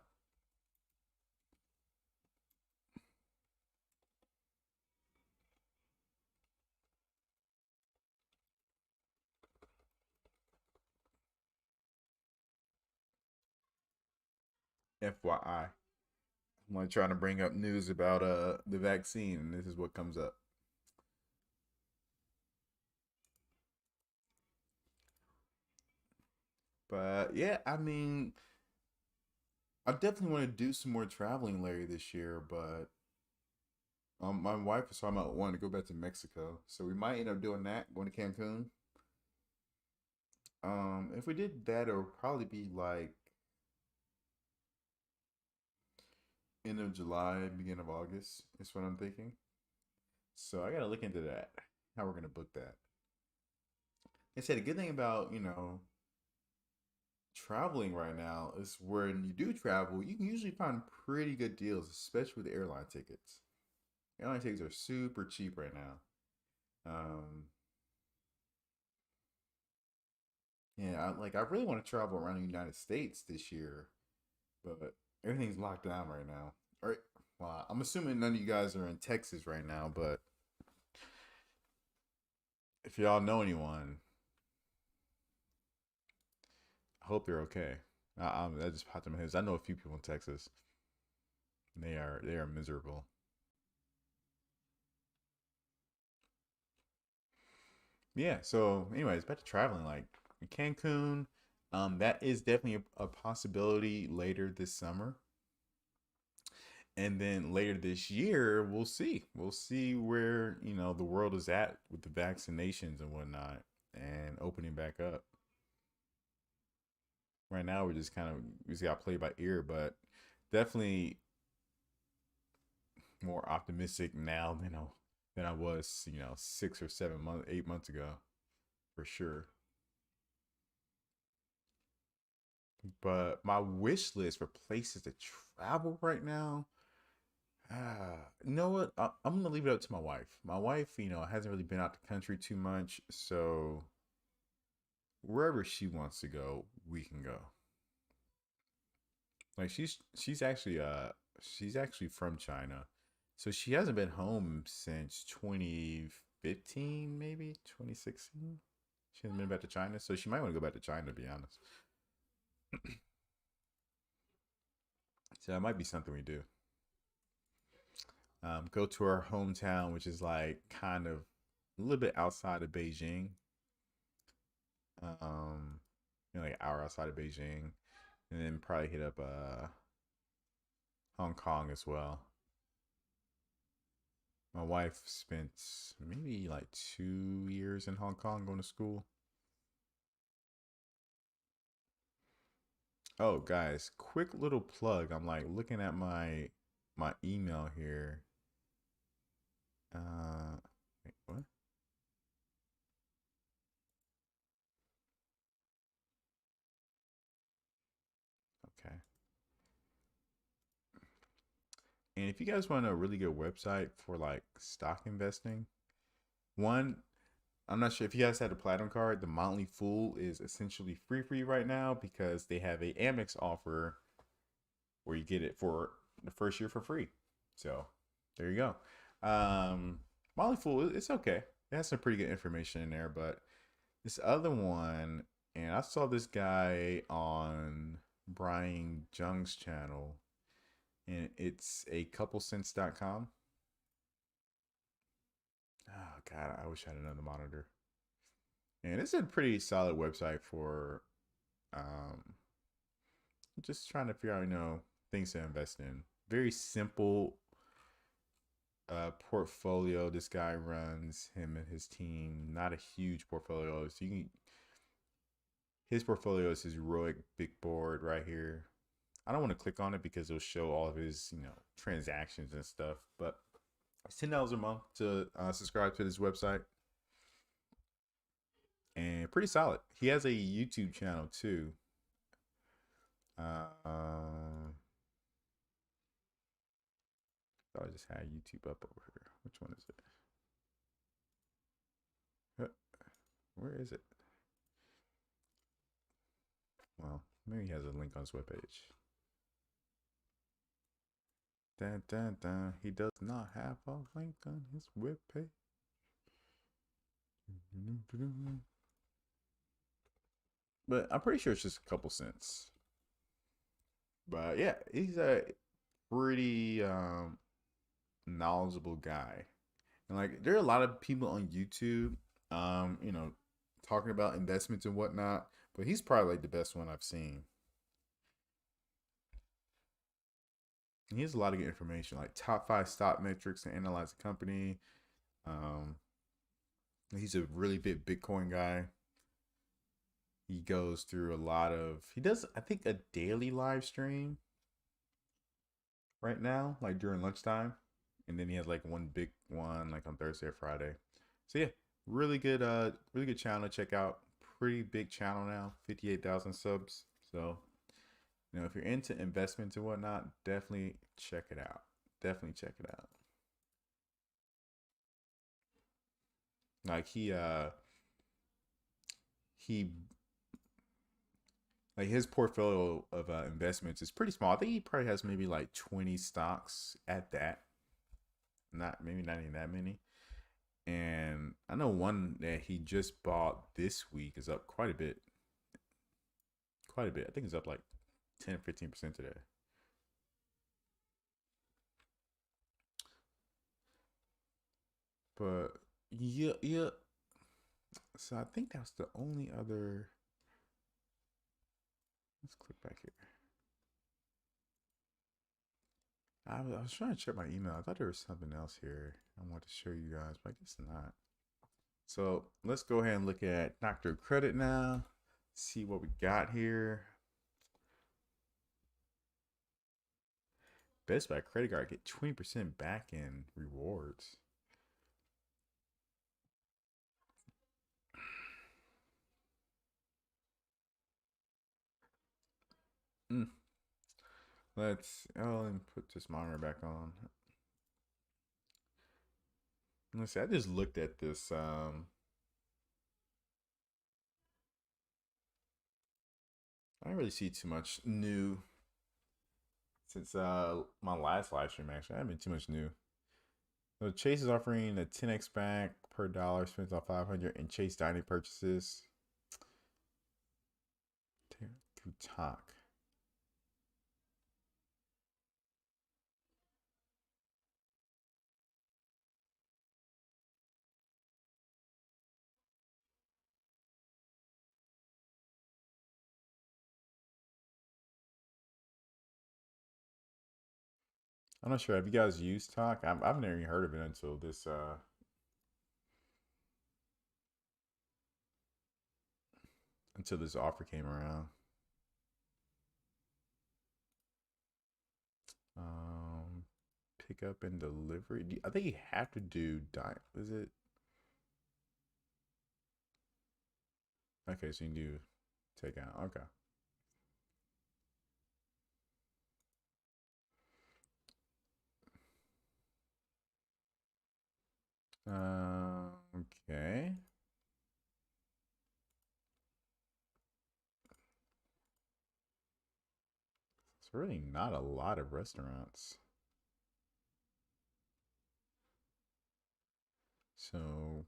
A: FYI. I'm like trying to bring up news about the vaccine, and this is what comes up. But yeah, I mean, I definitely want to do some more traveling later this year. But my wife was talking about wanting to go back to Mexico, so we might end up doing that, going to Cancun. If we did that, it would probably be like end of July, beginning of August. Is what I'm thinking. So I gotta look into that. How we're gonna book that. They said a good thing about traveling right now is when you do travel, you can usually find pretty good deals, especially with airline tickets. Airline tickets are super cheap right now. Um, yeah, I really want to travel around the United States this year, but everything's locked down right now. All right. Well, I'm assuming none of you guys are in Texas right now, but if y'all know anyone, hope they're okay. That just popped in my head. I know a few people in Texas. They are miserable. Yeah. So, anyways, back to traveling. Like Cancun, that is definitely a possibility later this summer. And then later this year, we'll see. We'll see where the world is at with the vaccinations and whatnot, and opening back up. Right now, we just got played by ear, but definitely more optimistic now than I was 6 or 7 months, 8 months ago, for sure. But my wish list for places to travel right now, you know what? I'm gonna leave it up to my wife. My wife, hasn't really been out the country too much, so wherever she wants to go, we can go. Like she's actually from China, so she hasn't been home since 2015, maybe 2016. She hasn't been back to China, so she might want to go back to China, to be honest. So that might be something we do. Go to our hometown, which is like kind of a little bit outside of Beijing. Um, like an hour outside of Beijing, and then probably hit up Hong Kong as well. My wife spent maybe like 2 years in Hong Kong going to school. Oh, guys, quick little plug. I'm like looking at my email here. Wait, what? Okay. And if you guys want a really good website for like stock investing, one, I'm not sure if you guys had a platinum card. The Motley Fool is essentially free for you right now because they have a Amex offer where you get it for the first year for free. So there you go. Motley Fool, it's okay. It has some pretty good information in there, but this other one, and I saw this guy on Brian Jung's channel, and it's a couple cents.com. Oh God, I wish I had another monitor. And it's a pretty solid website for um just trying to figure out, things to invest in. Very simple portfolio this guy runs, him and his team. Not a huge portfolio. So his portfolio is his heroic big board right here. I don't want to click on it because it'll show all of his, transactions and stuff. But it's $10 a month to subscribe to this website, and pretty solid. He has a YouTube channel too. Thought I just had YouTube up over here. Which one is it? Where is it? Well, maybe he has a link on his webpage. Dun, dun, dun. He does not have a link on his webpage. But I'm pretty sure it's just a couple cents. But yeah, he's a pretty knowledgeable guy. And like there are a lot of people on YouTube, um, you know, talking about investments and whatnot, but he's probably like the best one I've seen. And he has a lot of good information, like top five stock metrics to analyze a company. Um, he's a really big Bitcoin guy. He goes through a lot of he does I think a daily live stream right now, like during lunchtime. And then he has like one big one like on Thursday or Friday. So yeah, really good channel to check out. Pretty big channel now, 58,000 subs. So, if you're into investments and whatnot, definitely check it out. Definitely check it out. Like he like his portfolio of investments is pretty small. I think he probably has maybe like 20 stocks at that. Not even that many. And I know one that he just bought this week is up quite a bit. quite a bit. I think it's up like 10, 15% today. But yeah, yeah. So I think that's the only other. Let's click back here. I was trying to check my email. I thought there was something else here I wanted to show you guys, but I guess not. So let's go ahead and look at Dr. Credit now. See what we got here. Best Buy credit card get 20% back in rewards. Mm. Let's put this monitor back on. Let's see. I just looked at this. I don't really see too much new since my last live stream. Actually, I haven't been too much new. So Chase is offering a 10x back per dollar spent on 500 in Chase dining purchases through Talk. I'm not sure. Have you guys used Talk? I've never even heard of it until this offer came around. Um, Pickup and delivery. I think you have to do is it? Okay, so you can do takeout. Okay. Okay. It's really not a lot of restaurants. So,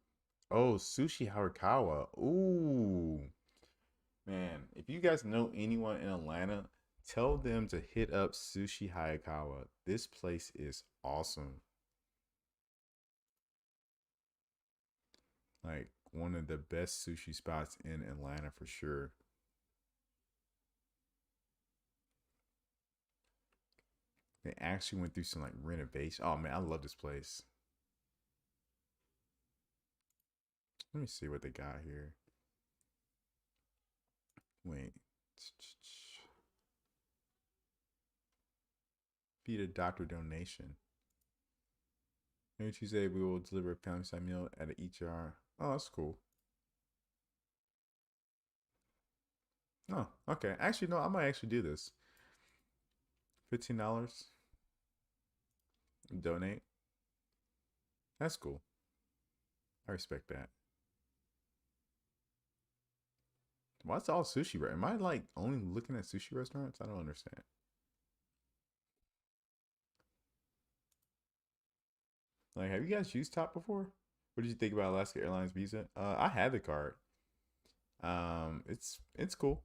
A: oh, Sushi Harakawa. Ooh, man. If you guys know anyone in Atlanta, tell them to hit up Sushi Hayakawa. This place is awesome. Like one of the best sushi spots in Atlanta for sure. They actually went through some like renovation. Oh man, I love this place. Let me see what they got here. Wait. Feed a doctor donation. Every Tuesday we will deliver a family style meal at each ER. Oh, that's cool. Oh, okay. Actually, no, I might actually do this. $15. Donate. That's cool. I respect that. Why's all sushi? Am I like only looking at sushi restaurants? I don't understand. Like, have you guys used Top before? What did you think about Alaska Airlines Visa? I had the card. It's cool.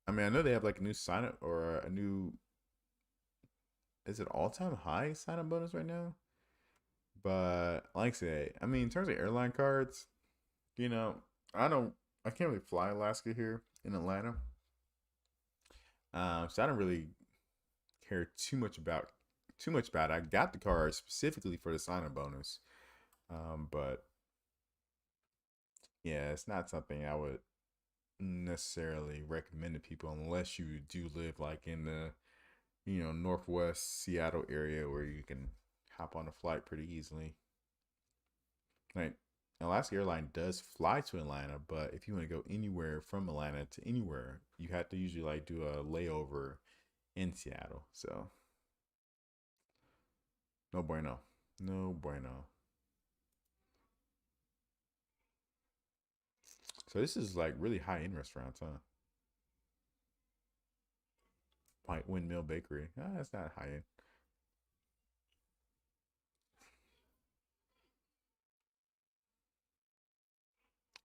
A: I mean, I know they have like a new sign up or a new, is it all time high sign up bonus right now? But like I say, I mean, in terms of airline cards, you know, I don't, I can't really fly Alaska here in Atlanta. So I don't really care too much about it. I got the card specifically for the sign up bonus. But yeah, it's not something I would necessarily recommend to people unless you do live like in the northwest Seattle area where you can hop on a flight pretty easily. Like Alaska Airline does fly to Atlanta, but if you want to go anywhere from Atlanta to anywhere, you have to usually like do a layover in Seattle. So no bueno, no bueno. So this is like really high end restaurants, huh? White Windmill Bakery. Ah, that's not high end.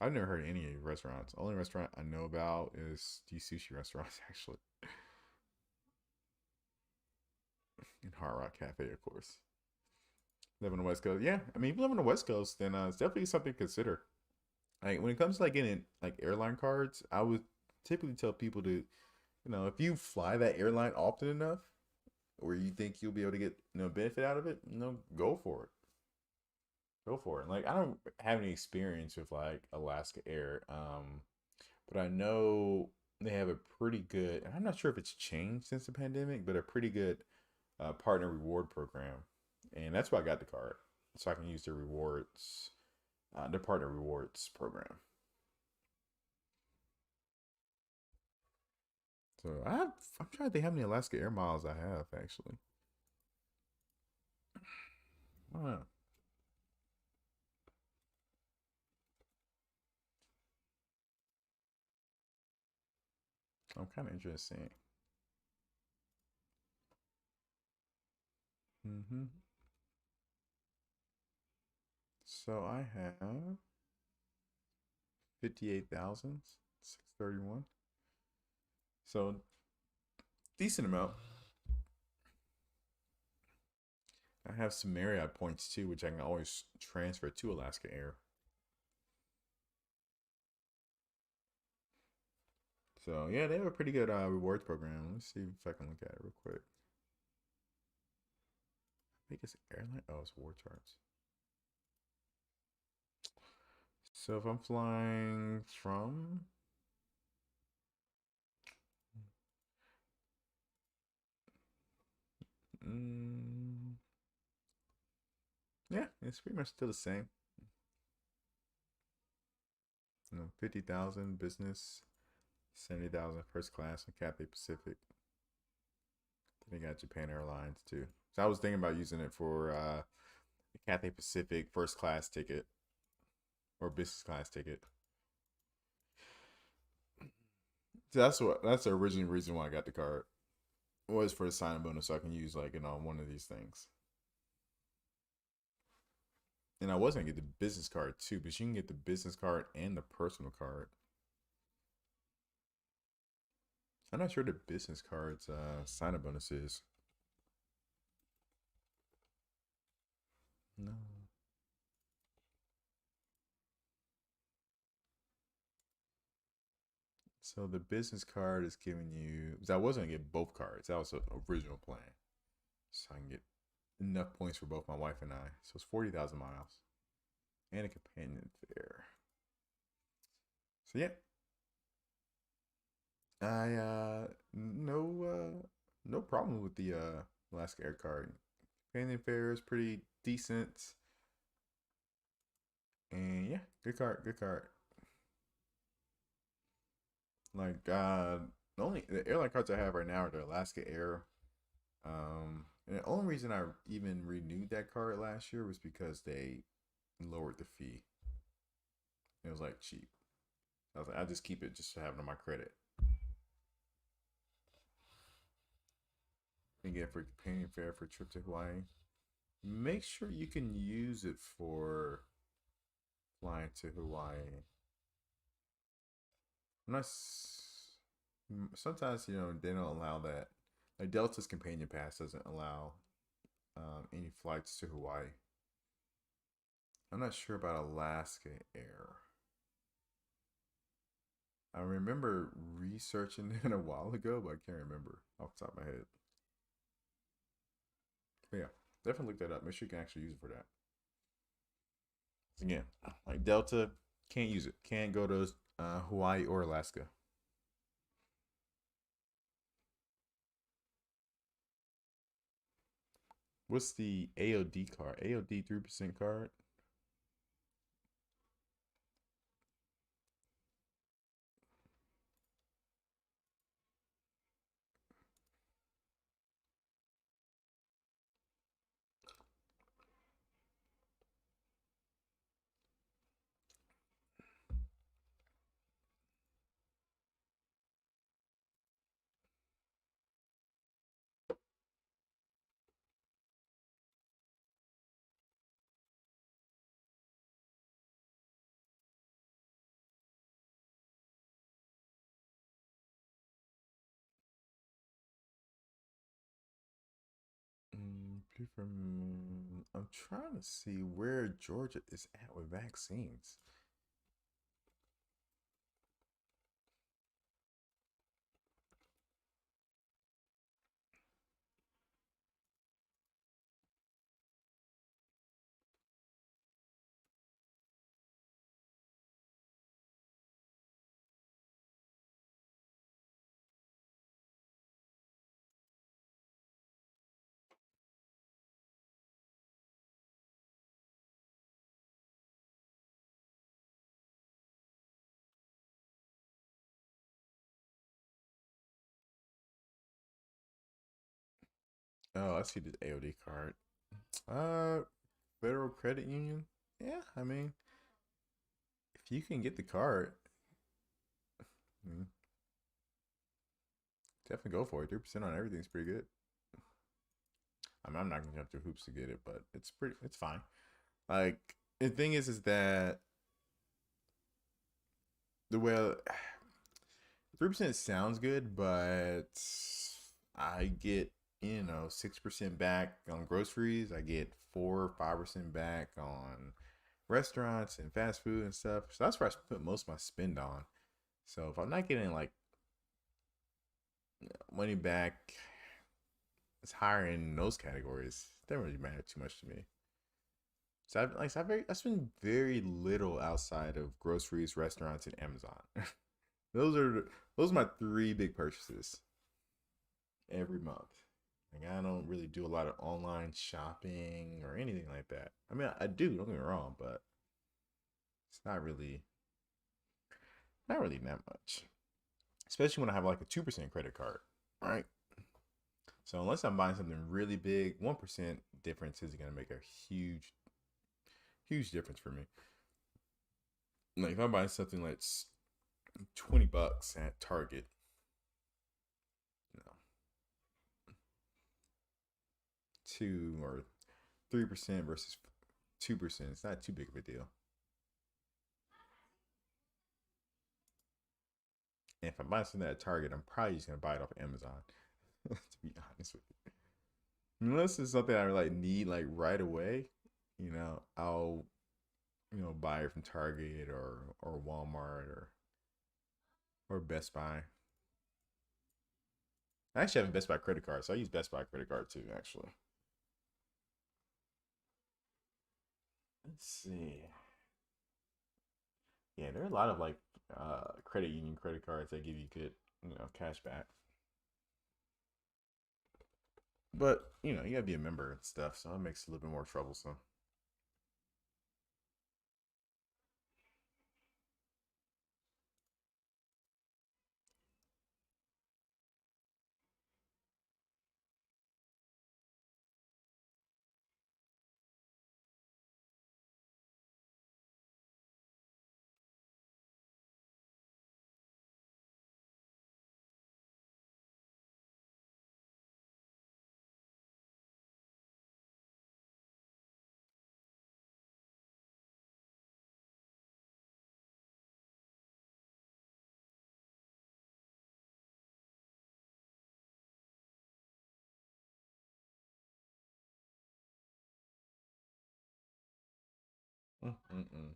A: I've never heard of any restaurants. Only restaurant I know about is these sushi restaurants, actually, and Hard Rock Cafe, of course. Live on the West Coast, yeah. I mean, if you live on the West Coast, then it's definitely something to consider. Like when it comes to like getting like airline cards, I would typically tell people to, if you fly that airline often enough, or you think you'll be able to get benefit out of it, go for it. Go for it. Like I don't have any experience with like Alaska Air, but I know they have a pretty good. And I'm not sure if it's changed since the pandemic, but a pretty good partner reward program, and that's why I got the card, so I can use their partner rewards program. So I'm trying to think how many Alaska Air miles I have actually. Oh, I'm kind of interested. Mm-hmm. So I have 58,631. So decent amount. I have some Marriott points too, which I can always transfer to Alaska Air. So yeah, they have a pretty good rewards program. Let's see if I can look at it real quick. I think it's airline. Oh, it's war charts. So if I'm flying from, mm, yeah, it's pretty much still the same. 50,000 business, 70,000 first class on Cathay Pacific. Then they got Japan Airlines too. So I was thinking about using it for the Cathay Pacific first class ticket or business class ticket. So that's the original reason why I got the card, was for the sign-up bonus, so I can use like one of these things. And I was gonna get the business card too, but you can get the business card and the personal card. I'm not sure the business card's sign-up bonus is. No. So the business card is giving you, because I was gonna get both cards. That was the original plan, so I can get enough points for both my wife and I. So it's 40,000 miles and a companion fare. So yeah, I no problem with the Alaska Air card. Companion fare is pretty decent, and yeah, good card, good card. Like the airline cards I have right now are the Alaska Air. And the only reason I even renewed that card last year was because they lowered the fee. It was like cheap. I was like, I'll just keep it just to have it on my credit. And get for companion fare for a trip to Hawaii. Make sure you can use it for flying to Hawaii. I'm not. Sometimes they don't allow that. Like Delta's companion pass doesn't allow any flights to Hawaii. I'm not sure about Alaska Air. I remember researching it a while ago, but I can't remember off the top of my head. But yeah, definitely look that up. Make sure you can actually use it for that. Again, like Delta, can't use it. Can't go to Hawaii or Alaska. What's the AOD card? AOD 3% card? from. I'm trying to see where Georgia is at with vaccines. Oh, I see the AOD card. Uh, Federal Credit Union. Yeah, I mean, if you can get the card, mm, definitely go for it. 3% on everything's pretty good. I mean, I'm not gonna jump through hoops to get it, but it's fine. Like the thing is that the way 3% sounds good, but I get 6% back on groceries. I get 4 or 5% back on restaurants and fast food and stuff. So that's where I put most of my spend on. So if I'm not getting like money back, it's higher in those categories. It doesn't really matter too much to me. So I spend very little outside of groceries, restaurants, and Amazon. those are those are my three big purchases every month. Like I don't really do a lot of online shopping or anything like that. I mean, I do. Don't get me wrong, but it's not really that much. Especially when I have like a 2% credit card, right? So unless I'm buying something really big, 1% difference isn't gonna make a huge difference for me. Like if I'm buying something like $20 at Target, you know, 2 or 3% versus 2%, it's not too big of a deal. And if I'm buying something at Target, I'm probably just gonna buy it off of Amazon. To be honest with you, unless it's something I like need like right away, I'll buy it from Target or Walmart or Best Buy. I actually have a Best Buy credit card, so I use Best Buy credit card too. Actually, let's see. Yeah, there are a lot of like credit union credit cards that give you good cash back. But you gotta be a member and stuff, so it makes it a little bit more troublesome. Mm-mm-mm.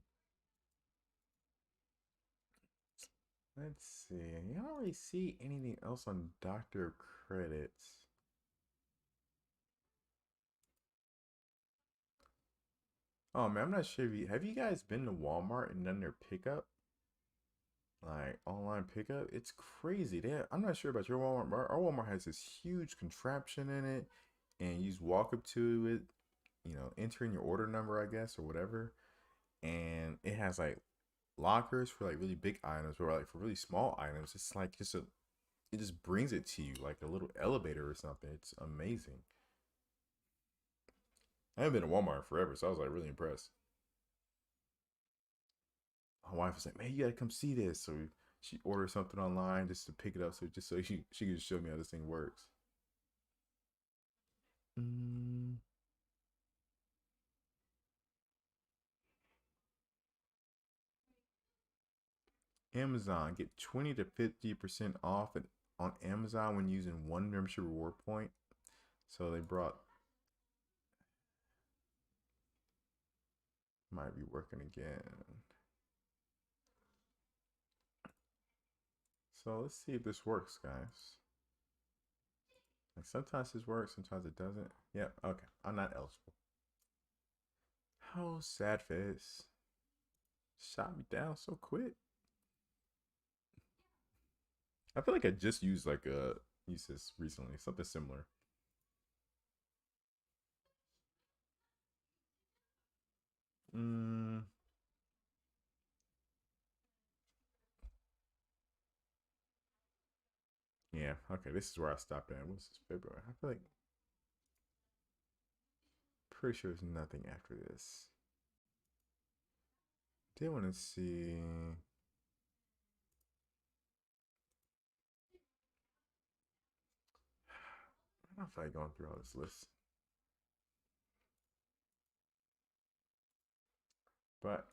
A: Let's see. You don't really see anything else on doctor credits. Oh man, I'm not sure if you guys been to Walmart and done their pickup, like online pickup. It's crazy. I'm not sure about your Walmart, but our Walmart has this huge contraption in it, and you just walk up to it, enter in your order number, I guess, or whatever, and it has like lockers for like really big items, but like for really small items, it's like it just brings it to you like a little elevator or something. It's amazing. I haven't been to Walmart in forever, so I was like really impressed. My wife was like, "Man, you gotta come see this." So she ordered something online just to pick it up, so just so she could show me how this thing works. Mm, Amazon get 20 to 50% off on Amazon when using one membership reward point. So they brought Might be working again. So let's see if this works, guys. Like sometimes this works, sometimes it doesn't. Yep, okay. I'm not eligible. Oh, sad face. Shot me down so quick. I feel like I just used like used this recently, something similar. Mm, yeah, okay, this is where I stopped at. What's this, February? I feel like pretty sure there's nothing after this. Did want to see. I don't know if I going through all this list. But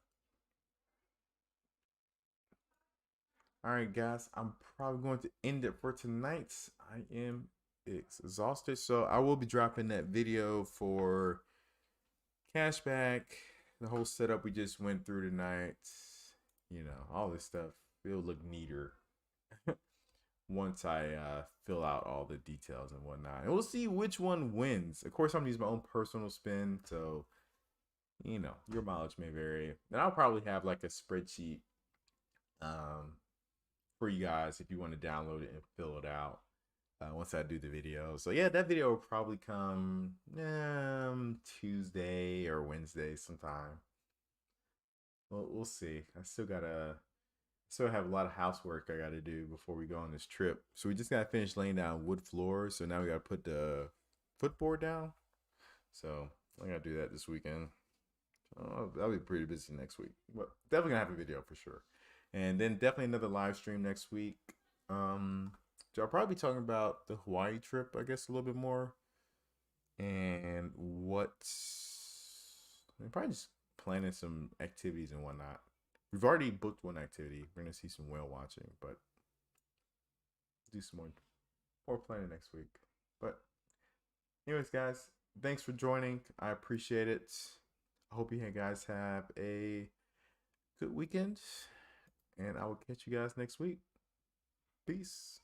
A: all right, guys, I'm probably going to end it for tonight. I am exhausted, so I will be dropping that video for Cashback, the whole setup we just went through tonight. You know, all this stuff. It'll look neater once I fill out all the details and whatnot. And we'll see which one wins. Of course, I'm using my own personal spin, so you know, your mileage may vary. And I'll probably have like a spreadsheet um, for you guys if you want to download it and fill it out once I do the video. So yeah, that video will probably come Tuesday or Wednesday sometime. Well, we'll see. Still have a lot of housework I gotta do before we go on this trip. So we just gotta finish laying down wood floors. So now we gotta put the footboard down. So I gotta do that this weekend. I'll be pretty busy next week. But definitely gonna have a video for sure. And then definitely another live stream next week. So I'll probably be talking about the Hawaii trip, I guess, a little bit more. And probably just planning some activities and whatnot. We've already booked one activity. We're gonna see some whale watching, but do some more planning next week. But anyways, guys, thanks for joining. I appreciate it. I hope you guys have a good weekend, and I will catch you guys next week. Peace.